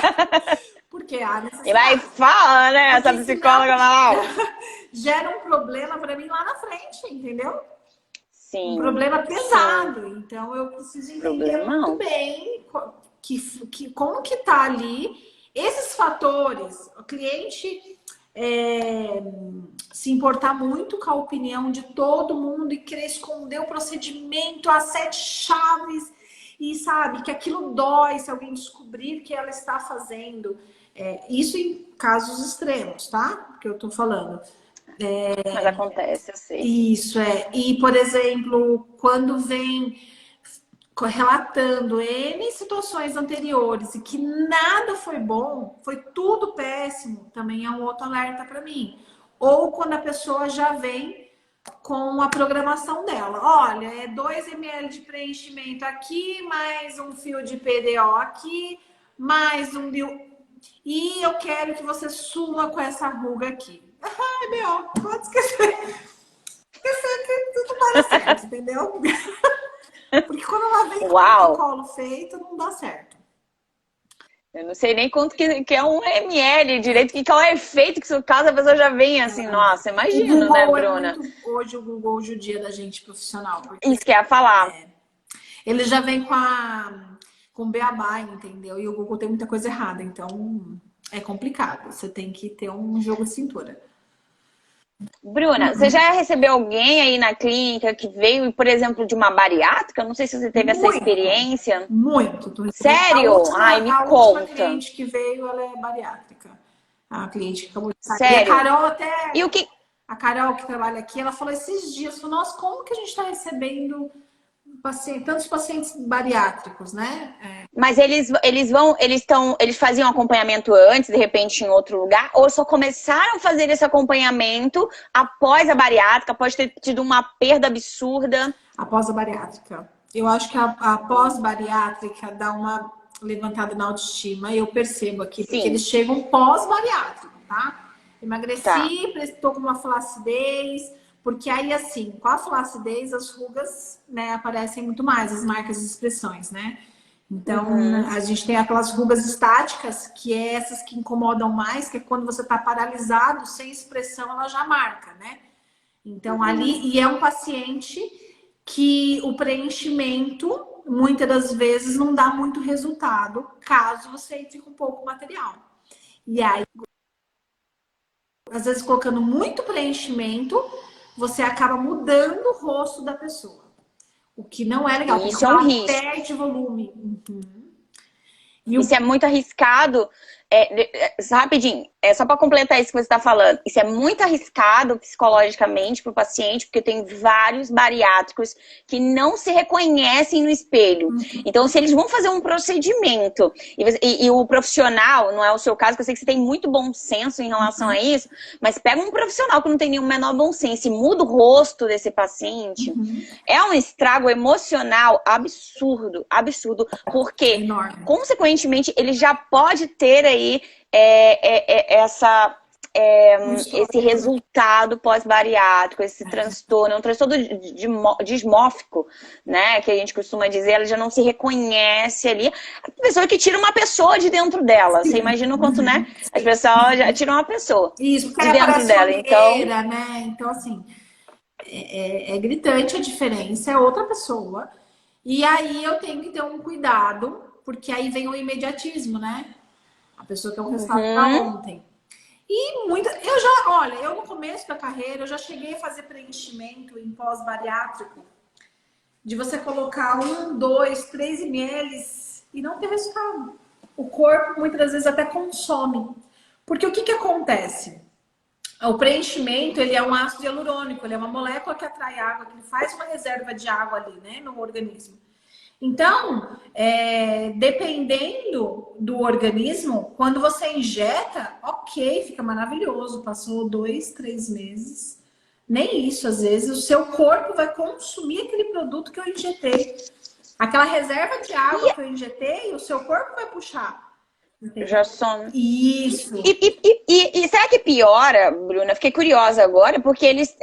porque e vai fala, né? Essa psicóloga lá gera um problema para mim lá na frente, entendeu? Sim. Um problema pesado. Sim. Então eu preciso entender muito bem como que tá ali esses fatores. O cliente se importar muito com a opinião de todo mundo e querer esconder o procedimento a 7 chaves e sabe que aquilo dói se alguém descobrir que ela está fazendo. Isso em casos extremos, tá? Que eu tô falando. Mas acontece, eu sei. Isso. E, por exemplo, quando vem relatando N situações anteriores e que nada foi bom, foi tudo péssimo, também é um outro alerta para mim. Ou quando a pessoa já vem com a programação dela. Olha, é 2 ml de preenchimento aqui, mais um fio de PDO aqui, mais um... E eu quero que você suma com essa ruga aqui. Ai, meu, pode esquecer. Esquecer que tudo vai dar certo, entendeu? Porque quando ela vem com o protocolo feito, não dá certo. Eu não sei nem quanto que é 1 ml direito, que é o efeito que isso causa, a pessoa já vem assim, nossa, imagina, né, Bruna? Hoje o Google judia da gente profissional. Isso que eu ia falar. Ele já vem com beabá, entendeu? E o Google tem muita coisa errada, então é complicado. Você tem que ter um jogo de cintura. Bruna, você já recebeu alguém aí na clínica que veio, por exemplo, de uma bariátrica? Não sei se você teve essa experiência. Muito. Sério? Ai, me conta. A cliente que veio, ela é bariátrica. A cliente que acabou de sair. Sério? E a Carol até... E o que... A Carol, que trabalha aqui, ela falou esses dias, falou, nossa, como que a gente está recebendo tantos pacientes bariátricos, né? Mas eles faziam acompanhamento antes, de repente, em outro lugar, ou só começaram a fazer esse acompanhamento após a bariátrica, após ter tido uma perda absurda? Após a bariátrica. Eu acho que a pós-bariátrica dá uma levantada na autoestima, eu percebo aqui, porque eles chegam pós-bariátrico, tá? Emagreci, estou com uma flacidez, porque aí, assim, com a flacidez, as rugas, né, aparecem muito mais, as marcas de expressões, né? Então, a gente tem aquelas rugas estáticas, que é essas que incomodam mais, que é quando você está paralisado, sem expressão, ela já marca, né? Então, ali, e é um paciente que o preenchimento, muitas das vezes, não dá muito resultado, caso você entre com pouco material. E aí, às vezes, colocando muito preenchimento, você acaba mudando o rosto da pessoa. O que não é legal. Isso é um risco. Perde volume. Isso é muito arriscado. Rapidinho, só para completar isso que você está falando, isso é muito arriscado psicologicamente para o paciente, porque tem vários bariátricos que não se reconhecem no espelho. Então, se eles vão fazer um procedimento e o profissional, não é o seu caso, que eu sei que você tem muito bom senso em relação a isso, mas pega um profissional que não tem nenhum menor bom senso e muda o rosto desse paciente, é um estrago emocional absurdo, porque, consequentemente, ele já pode ter aí esse resultado pós-bariátrico, esse transtorno, um transtorno dismórfico, né? Que a gente costuma dizer, ela já não se reconhece ali. A pessoa que tira uma pessoa de dentro dela. Você imagina o quanto, né? As pessoas já tiram uma pessoa de dentro dela. Né? Então, assim, é gritante a diferença, é outra pessoa. E aí eu tenho que ter um cuidado, porque aí vem o imediatismo, né? A pessoa quer um resultado para ontem. E eu no começo da carreira, eu já cheguei a fazer preenchimento em pós-bariátrico, de você colocar 1, 2, 3 ml e não ter resultado. O corpo, muitas vezes, até consome. Porque o que acontece? O preenchimento, ele é um ácido hialurônico, ele é uma molécula que atrai água, que faz uma reserva de água ali, né, no organismo. Então, dependendo do organismo, quando você injeta, ok, fica maravilhoso. Passou 2, 3 meses. Nem isso, às vezes, o seu corpo vai consumir aquele produto que eu injetei. Aquela reserva de água que eu injetei, o seu corpo vai puxar. Já some. Isso. E será que piora, Bruna? Fiquei curiosa agora, porque eles,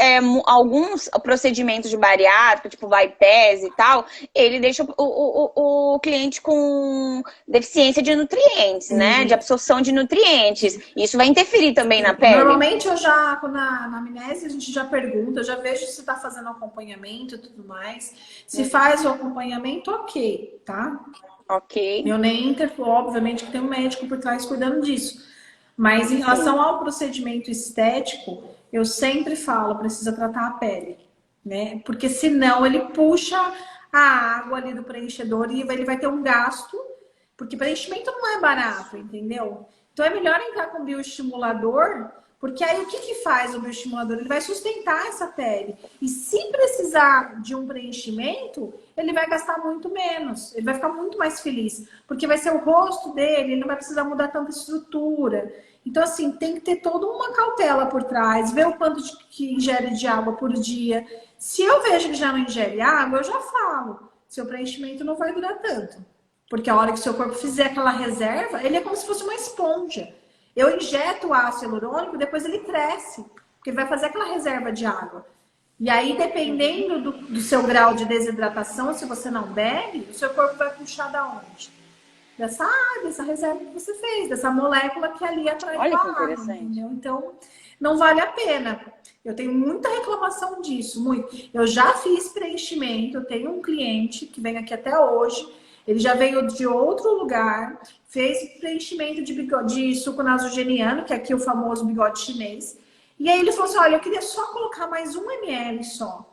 alguns procedimentos de bariátrica, tipo bypass e tal, ele deixa o cliente com deficiência de nutrientes, né? De absorção de nutrientes. Isso vai interferir também na pele? Normalmente na amnésia a gente já pergunta, eu já vejo se está fazendo acompanhamento e tudo mais. Se faz o acompanhamento, ok, tá? Ok. Eu nem obviamente que tem um médico por trás cuidando disso. Mas em relação ao procedimento estético, eu sempre falo, precisa tratar a pele, né? Porque senão ele puxa a água ali do preenchedor e ele vai ter um gasto, porque preenchimento não é barato, entendeu? Então é melhor entrar com bioestimulador Porque aí o que que faz o bioestimulador? Ele vai sustentar essa pele. E se precisar de um preenchimento, ele vai gastar muito menos. Ele vai ficar muito mais feliz. Porque vai ser o rosto dele, ele não vai precisar mudar tanta estrutura. Então, assim, tem que ter toda uma cautela por trás. Ver o quanto que ingere de água por dia. Se eu vejo que já não ingere água, eu já falo. Seu preenchimento não vai durar tanto. Porque a hora que o seu corpo fizer aquela reserva, ele é como se fosse uma esponja. Eu injeto o ácido hialurônico, depois ele cresce, porque ele vai fazer aquela reserva de água. E aí, dependendo do seu grau de desidratação, se você não bebe, o seu corpo vai puxar da onde? Dessa reserva que você fez, dessa molécula que ali atrai a água, entendeu? Então, não vale a pena. Eu tenho muita reclamação disso, muito. Eu já fiz preenchimento, eu tenho um cliente que vem aqui até hoje, ele já veio de outro lugar, fez preenchimento de bigode, de suco nasogeniano, que é aqui o famoso bigode chinês. E aí ele falou assim, olha, eu queria só colocar mais 1 ml só.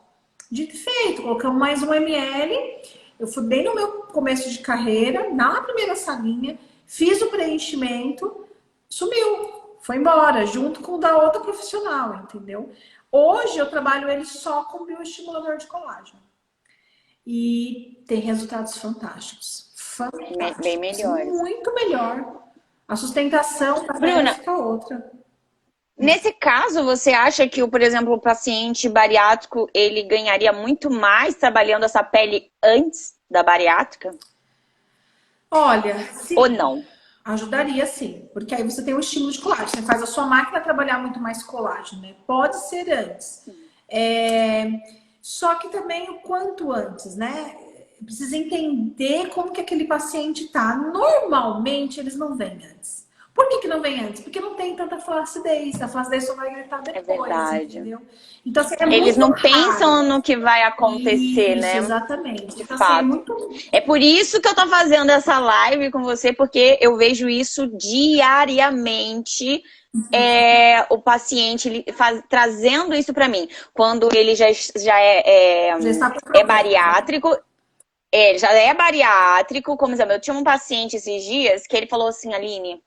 Dito e feito, colocamos mais 1 ml. Eu fui bem no meu começo de carreira, na primeira salinha, fiz o preenchimento, sumiu, foi embora, junto com o da outra profissional, entendeu? Hoje eu trabalho ele só com bioestimulador de colágeno. E tem resultados fantásticos. Fantásticos. Bem melhor. Muito melhor. A sustentação da pele Bruna, fica outra. nesse caso, você acha que, por exemplo, o paciente bariátrico, ele ganharia muito mais trabalhando essa pele antes da bariátrica? Olha, sim. Ou não? Ajudaria sim, porque aí você tem um estímulo de colágeno. Você faz a sua máquina trabalhar muito mais colágeno, né? Pode ser antes. Só que também o quanto antes, né? Precisa entender como que aquele paciente tá. Normalmente eles não vêm antes. Por que não vem antes? Porque não tem tanta flacidez. A flacidez só vai gritar depois, verdade. entendeu? Então, assim, Eles não raro. pensam no que vai acontecer, Isso, né? Exatamente. De então, fato. Assim, É por isso que eu tô fazendo essa live com você, porque eu vejo isso diariamente. O paciente trazendo isso para mim. Quando ele já é bariátrico, ele já é bariátrico. Como exemplo, eu tinha um paciente esses dias que ele falou assim, Aline,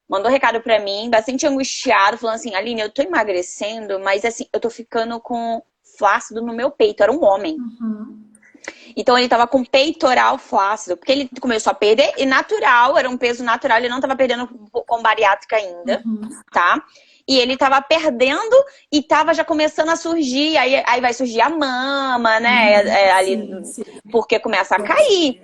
mandou recado pra mim, bastante angustiado, falando assim, Aline, eu tô emagrecendo, mas assim, eu tô ficando com flácido no meu peito. Era um homem. Então ele tava com peitoral flácido, porque ele começou a perder, e natural, era um peso natural, ele não tava perdendo com bariátrica ainda, tá? E ele tava perdendo e tava já começando a surgir, aí vai surgir a mama, né? sim. Porque começa a cair.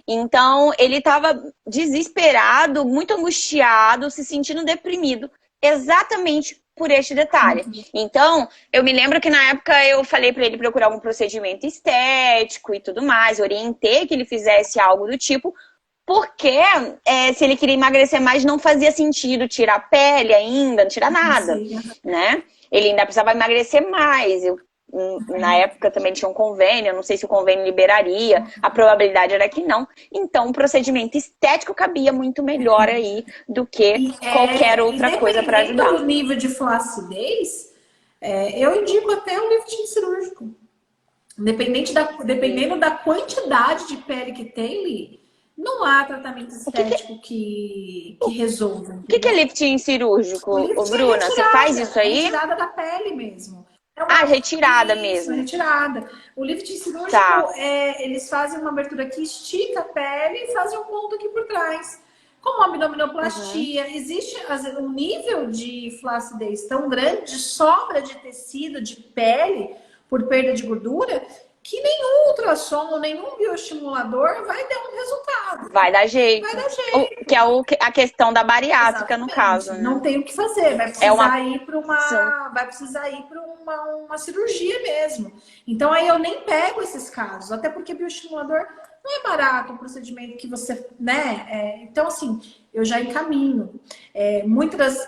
Então, ele estava desesperado, muito angustiado, se sentindo deprimido, exatamente por este detalhe. Então, eu me lembro que na época eu falei para ele procurar algum procedimento estético e tudo mais, orientei que ele fizesse algo do tipo, porque se ele queria emagrecer mais, não fazia sentido tirar a pele ainda, não tirar nada, né? Ele ainda precisava emagrecer mais. Na época também tinha um convênio, não sei se o convênio liberaria, a probabilidade era que não. Então, o procedimento estético cabia muito melhor aí do que qualquer outra coisa para ajudar. Dependendo do nível de flacidez, eu indico até um lifting cirúrgico. Dependendo da quantidade de pele que tem ali, não há tratamento estético que resolva. O que é lifting cirúrgico, Bruna? Você faz isso aí? Retirada da pele mesmo. Retirada mesmo. Retirada. O lifting cirúrgico, eles fazem uma abertura aqui, estica a pele e fazem um ponto aqui por trás. Como a abdominoplastia, existe um nível de flacidez tão grande, de sobra de tecido, de pele, por perda de gordura, que nenhum ultrassom, nenhum bioestimulador vai dar um resultado. Vai dar jeito. Que é a questão da bariátrica, exatamente, no caso. Né? Não tem o que fazer. Vai precisar ir para uma cirurgia mesmo. Então, aí eu nem pego esses casos. Até porque bioestimulador não é barato, um procedimento que você... né? Então, assim, eu já encaminho.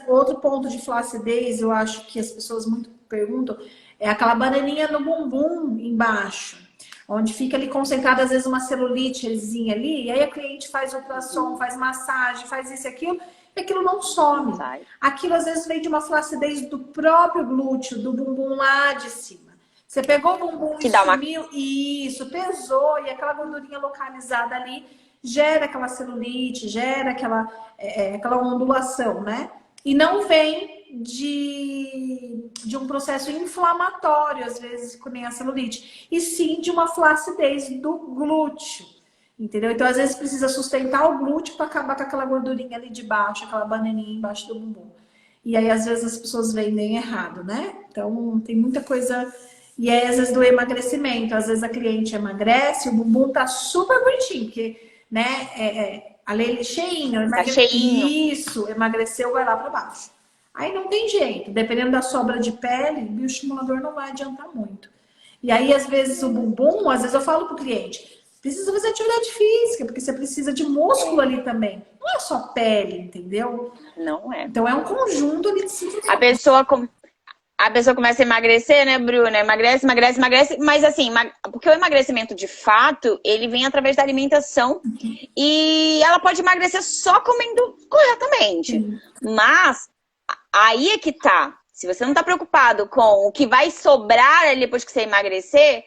Outro ponto de flacidez, eu acho que as pessoas muito perguntam, é aquela bananinha no bumbum embaixo, onde fica ali concentrada, às vezes, uma celulitezinha ali, e aí a cliente faz ultrassom, faz massagem, faz isso e aquilo não some. Aquilo, às vezes, vem de uma flacidez do próprio glúteo, do bumbum lá de cima. Você pegou o bumbum e sumiu, isso, pesou, e aquela gordurinha localizada ali gera aquela celulite, gera aquela ondulação, né? E não vem de um processo inflamatório, às vezes, com nem a celulite, e sim de uma flacidez do glúteo, entendeu? Então, às vezes, precisa sustentar o glúteo para acabar com aquela gordurinha ali de baixo, aquela bananinha embaixo do bumbum. E aí, às vezes, as pessoas vendem errado, né? Então, tem muita coisa... E aí, às vezes, do emagrecimento. Às vezes, a cliente emagrece, o bumbum tá super bonitinho, porque, né, a Lele cheinho, Tá cheinho. isso, emagreceu, vai lá para baixo. Aí não tem jeito, dependendo da sobra de pele, o bioestimulador não vai adiantar muito. E aí, às vezes, o bumbum, às vezes eu falo pro cliente, precisa fazer atividade física, porque você precisa de músculo ali também. Não é só pele, entendeu? Não é. Então é um conjunto ali de situações. A pessoa começa a emagrecer, né, Bruna? Emagrece, emagrece, emagrece. Mas assim, porque o emagrecimento de fato, ele vem através da alimentação. E ela pode emagrecer só comendo corretamente. Sim. Mas aí é que tá. Se você não tá preocupado com o que vai sobrar ali depois que você emagrecer,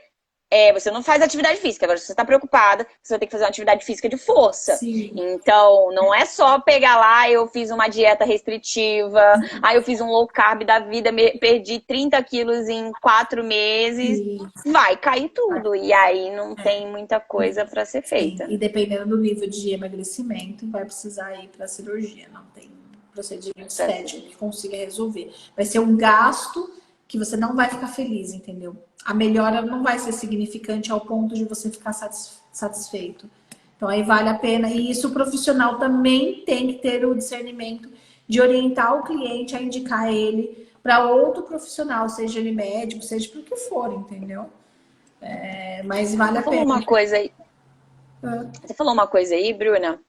você não faz atividade física. Agora, se você tá preocupada, você vai ter que fazer uma atividade física de força. Sim. Então, não é só pegar lá, eu fiz uma dieta restritiva, aí eu fiz um low carb da vida, perdi 30 quilos em 4 meses. Isso. Vai cair tudo. E aí não tem muita coisa para ser feita. Sim. E dependendo do nível de emagrecimento, vai precisar ir para cirurgia. Não tem procedimento estético que consiga resolver. Vai ser um gasto que você não vai ficar feliz, entendeu? A melhora não vai ser significante ao ponto de você ficar satisfeito. Então aí vale a pena. E isso o profissional também tem que ter o discernimento de orientar o cliente a indicar ele para outro profissional, seja ele médico, seja para o que for, entendeu? Mas vale a pena. Você falou uma coisa aí, Bruna,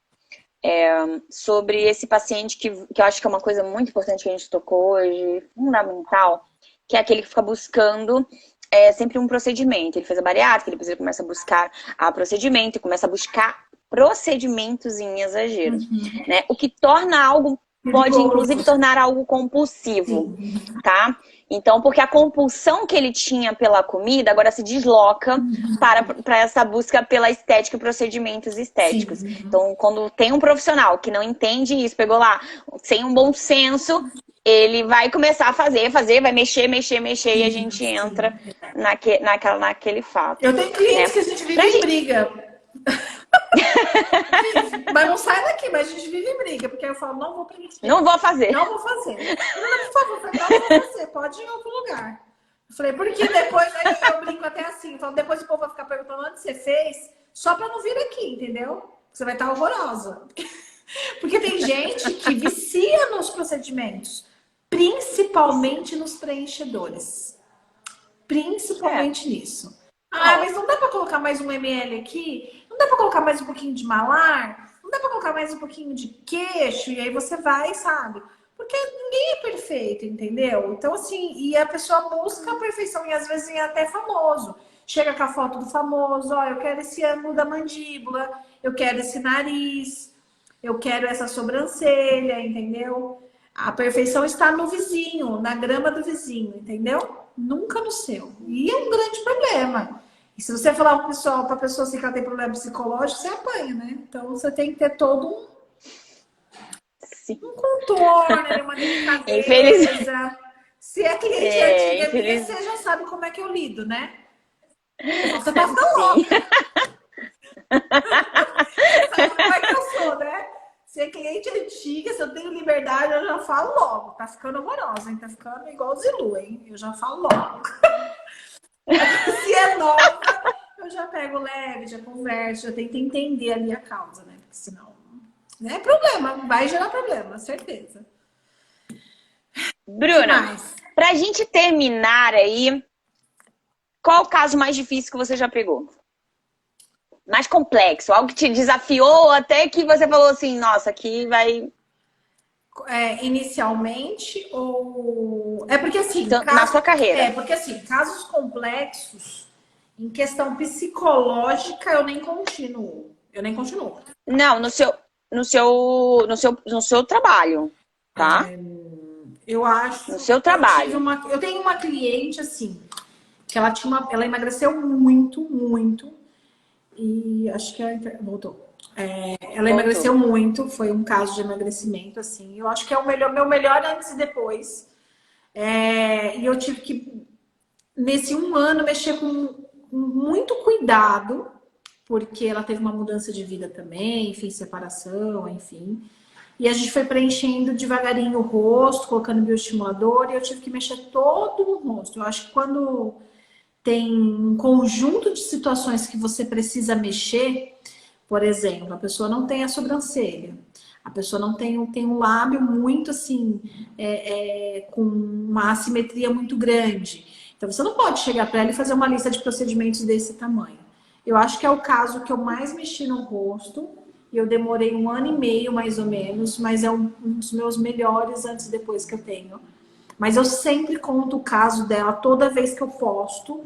sobre esse paciente que eu acho que é uma coisa muito importante que a gente tocou hoje, fundamental, que é aquele que fica buscando sempre um procedimento. Ele fez a bariátrica, depois ele começa a buscar procedimento, começa a buscar procedimentos em exagero. Né? O que torna algo, pode inclusive tornar algo compulsivo, tá? Então, porque a compulsão que ele tinha pela comida agora se desloca para essa busca pela estética e procedimentos estéticos. Sim. Então, quando tem um profissional que não entende isso, pegou lá sem um bom senso, ele vai começar a fazer, vai mexer, e a gente entra naquele fato. Eu tenho clientes que a gente vive em briga. Mas não sai daqui, mas a gente vive em briga, porque eu falo, não vou pra isso. Não vou fazer. Não vou fazer. Por favor, não vou fazer, pode ir em outro lugar. Eu falei, porque depois, aí eu brinco até assim, então depois o povo vai ficar perguntando onde você fez, só pra não vir aqui, entendeu? Você vai estar horrorosa. Porque tem gente que vicia nos procedimentos, principalmente nos preenchedores. Principalmente nisso. Mas não dá pra colocar mais 1 ml aqui? Não dá pra colocar mais um pouquinho de malar? Não dá pra colocar mais um pouquinho de queixo? E aí você vai, sabe? Porque ninguém é perfeito, entendeu? Então, assim, e a pessoa busca a perfeição. E às vezes é até famoso. Chega com a foto do famoso, ó, eu quero esse ângulo da mandíbula, eu quero esse nariz, eu quero essa sobrancelha, entendeu? A perfeição está no vizinho, na grama do vizinho, entendeu? Nunca no seu. E é um grande problema. E se você falar para a pessoa assim, que ela tem problema psicológico, você apanha, né? Então você tem que ter todo um contorno, uma delicadeza. Se é cliente antiga, você já sabe como é que eu lido, né? Você tá ficando louca. Sabe como é que eu sou, né? Se é cliente antiga, se eu tenho liberdade, eu já falo logo. Tá ficando horrorosa, hein? Tá ficando igual o Zilu, hein? Eu já falo logo. Se é nova, eu já pego leve, já converso, já tento entender ali a causa, né? Porque senão é problema, vai gerar problema, certeza. Bruna, pra gente terminar aí, qual o caso mais difícil que você já pegou? Mais complexo, algo que te desafiou até que você falou assim, nossa, aqui vai... Inicialmente ou... É porque assim... Então, na sua carreira. Porque assim, casos complexos, em questão psicológica, eu nem continuo. Não, no seu trabalho, tá? Eu acho... No seu trabalho. Eu tenho uma cliente, assim, que ela emagreceu muito, muito. E acho que voltou. Ela emagreceu muito, foi um caso de emagrecimento, assim. Eu acho que é o meu melhor antes e depois. E eu tive que, nesse um ano, mexer com muito cuidado, porque ela teve uma mudança de vida também, enfim, separação, enfim. E a gente foi preenchendo devagarinho o rosto, colocando bioestimulador, e eu tive que mexer todo o rosto. Eu acho que quando tem um conjunto de situações que você precisa mexer, por exemplo, a pessoa não tem a sobrancelha, a pessoa não tem um lábio muito assim, com uma assimetria muito grande. Então você não pode chegar para ela e fazer uma lista de procedimentos desse tamanho. Eu acho que é o caso que eu mais mexi no rosto. E eu demorei um ano e meio, mais ou menos, mas é um dos meus melhores antes e depois que eu tenho. Mas eu sempre conto o caso dela toda vez que eu posto.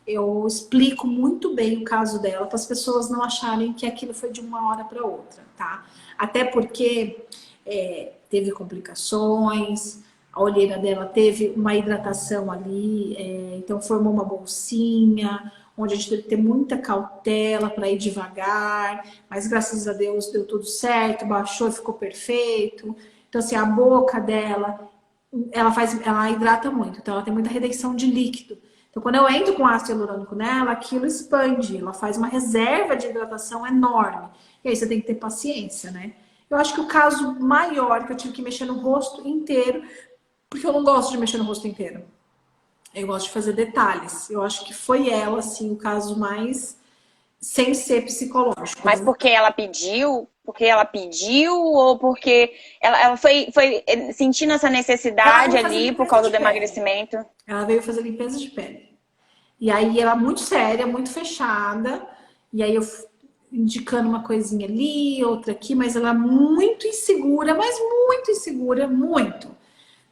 Eu explico muito bem o caso dela para as pessoas não acharem que aquilo foi de uma hora para outra, tá? Até porque teve complicações, a olheira dela teve uma hidratação ali, então formou uma bolsinha, onde a gente teve que ter muita cautela para ir devagar, mas graças a Deus deu tudo certo, baixou e ficou perfeito. Então, assim, a boca dela, ela hidrata muito, então ela tem muita retenção de líquido. Então, quando eu entro com ácido hialurônico nela, aquilo expande, ela faz uma reserva de hidratação enorme. E aí você tem que ter paciência, né? Eu acho que o caso maior que eu tive que mexer no rosto inteiro, porque eu não gosto de mexer no rosto inteiro. Eu gosto de fazer detalhes. Eu acho que foi ela, assim, o caso mais sem ser psicológico. Mas porque ela pediu? Porque ela pediu ou porque ela foi sentindo essa necessidade ali por causa do emagrecimento? Ela veio fazer limpeza de pele. E aí ela muito séria, muito fechada. E aí eu indicando uma coisinha ali, outra aqui, mas ela muito insegura, mas muito insegura, muito.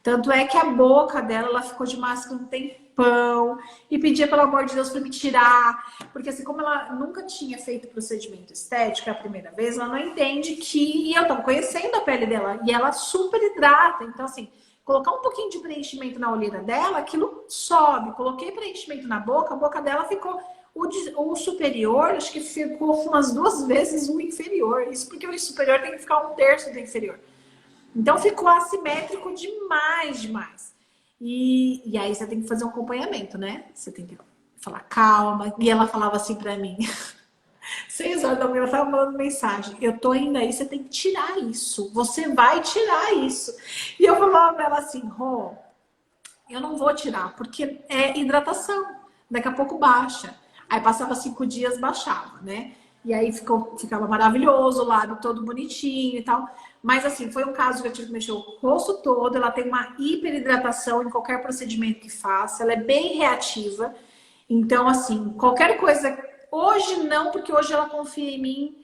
Tanto é que a boca dela, ela ficou de máscara um tempão e pedia, pelo amor de Deus, para me tirar. Porque assim, como ela nunca tinha feito procedimento estético, é a primeira vez, ela não entende que... E eu tava conhecendo a pele dela, e ela super hidrata. Então, assim, colocar um pouquinho de preenchimento na olheira dela, aquilo sobe. Coloquei preenchimento na boca, a boca dela ficou... O superior, acho que ficou umas 2 vezes o inferior. Isso porque o superior tem que ficar 1/3 do inferior. Então ficou assimétrico demais, demais. E aí você tem que fazer um acompanhamento, né? Você tem que falar calma. E ela falava assim pra mim, 6 horas da manhã, ela tava mandando mensagem. Eu tô indo aí, você tem que tirar isso. Você vai tirar isso. E eu falava pra ela assim, Rô, eu não vou tirar, porque é hidratação. Daqui a pouco baixa. Aí passava 5 dias, baixava, né? E aí ficava maravilhoso, o lábio todo bonitinho e tal. Mas assim, foi um caso que eu tive que mexer o rosto todo. Ela tem uma hiperidratação em qualquer procedimento que faça. Ela é bem reativa. Então, assim, qualquer coisa... Hoje não, porque hoje ela confia em mim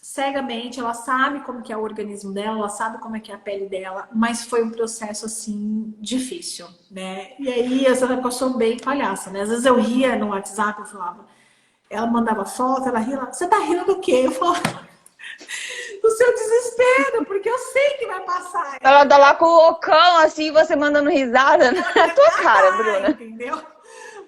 cegamente. Ela sabe como que é o organismo dela, ela sabe como é que é a pele dela. Mas foi um processo, assim, difícil, né? E aí, eu sou bem palhaça, né? Às vezes eu ria no WhatsApp, eu falava... Ela mandava foto, ela ria lá. Você tá rindo do quê? Eu falava... Do seu desespero, porque eu sei que vai passar. Ela tá lá com o ocão, assim, você mandando risada na tua cara, Bruna. Entendeu?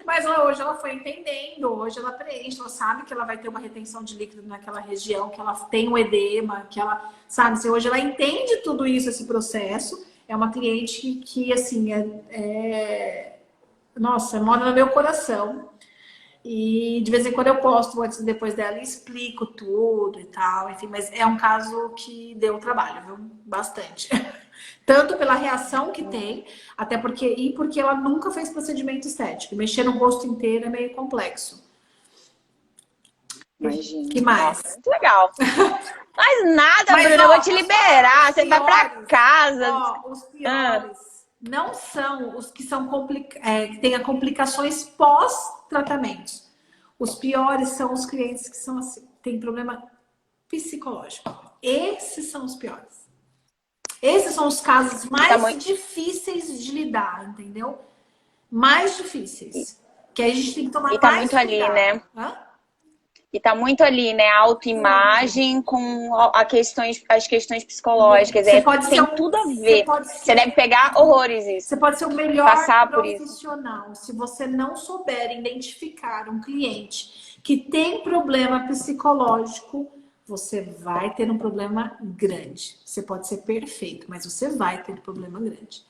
Mas hoje ela foi entendendo, hoje ela preenche, ela sabe que ela vai ter uma retenção de líquido naquela região, que ela tem um edema, que ela sabe, assim, hoje ela entende tudo isso, esse processo. É uma cliente que assim, nossa, mora no meu coração. E de vez em quando eu posto antes e depois dela e explico tudo e tal, enfim, mas é um caso que deu trabalho, viu? Bastante. Tanto pela reação que tem, até porque ela nunca fez procedimento estético. Mexer no rosto inteiro é meio complexo. Imagina. Que mais? Nossa, muito legal. Mas nada, Mas, Bruna, eu vou te liberar. Você vai pra casa. Os piores não são os que são que tenham complicações pós-tratamentos. Os piores são os clientes que são assim, tem problema psicológico. Esses são os piores. Esses são os casos mais difíceis de lidar, entendeu? Mais difíceis. Que a gente tem que tomar tá mais muito cuidado. Ali, né? Hã? E tá muito ali, né? A autoimagem com as questões psicológicas. Você pode tem ser tudo a ver. Você deve pegar horrores isso. Você pode ser o melhor passar por profissional. Se você não souber identificar um cliente que tem problema psicológico, você vai ter um problema grande. Você pode ser perfeito, mas você vai ter um problema grande.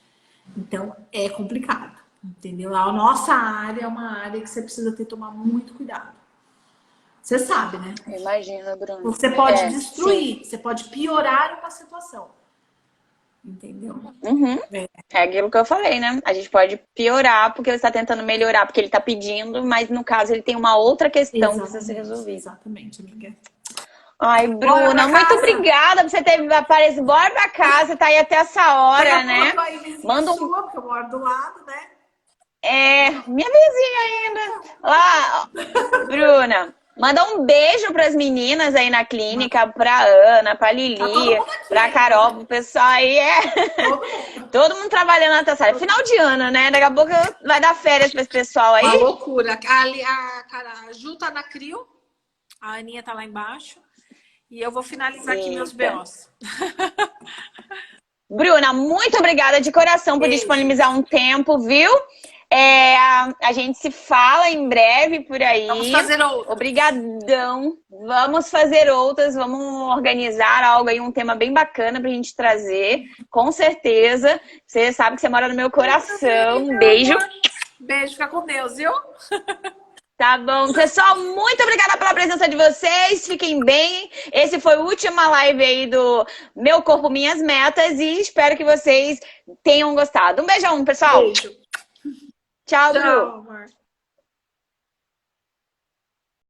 Então, é complicado, entendeu? A nossa área é uma área que você precisa tomar muito cuidado. Você sabe, né? Imagina, Bruno. Você pode destruir, você pode piorar uma situação. Entendeu? Uhum. É aquilo que eu falei, né? A gente pode piorar porque você está tentando melhorar, porque ele está pedindo, mas no caso ele tem uma outra questão que precisa ser resolvida. Exatamente, amiga. Ai, Bruna, muito obrigada por você ter aparecido. Bora pra casa, tá aí até essa hora, né? Manda sua, porque eu moro do lado, né? É, minha vizinha ainda. Lá, Bruna, manda um beijo pras meninas aí na clínica, pra Ana, pra Lili, pra Carol, pro pessoal aí. Todo mundo trabalhando até essa hora. Final de ano, né? Daqui a pouco vai dar férias pra esse pessoal aí. Uma loucura. A Ju tá na CRIO, a Aninha tá lá embaixo. E eu vou finalizar aqui meus BOs. Bruna, muito obrigada de coração por disponibilizar um tempo, viu? A gente se fala em breve por aí. Vamos fazer outras. Obrigadão. Vamos fazer outras. Vamos organizar algo aí, um tema bem bacana pra gente trazer. Com certeza. Você sabe que você mora no meu coração. Um beijo. Beijo, fica com Deus, viu? Tá bom, pessoal, muito obrigada pela presença de vocês, fiquem bem. Esse foi a última live aí do Meu Corpo, Minhas Metas e espero que vocês tenham gostado. Um beijão, pessoal. Beijo. Tchau, Tchau, Bru. amor.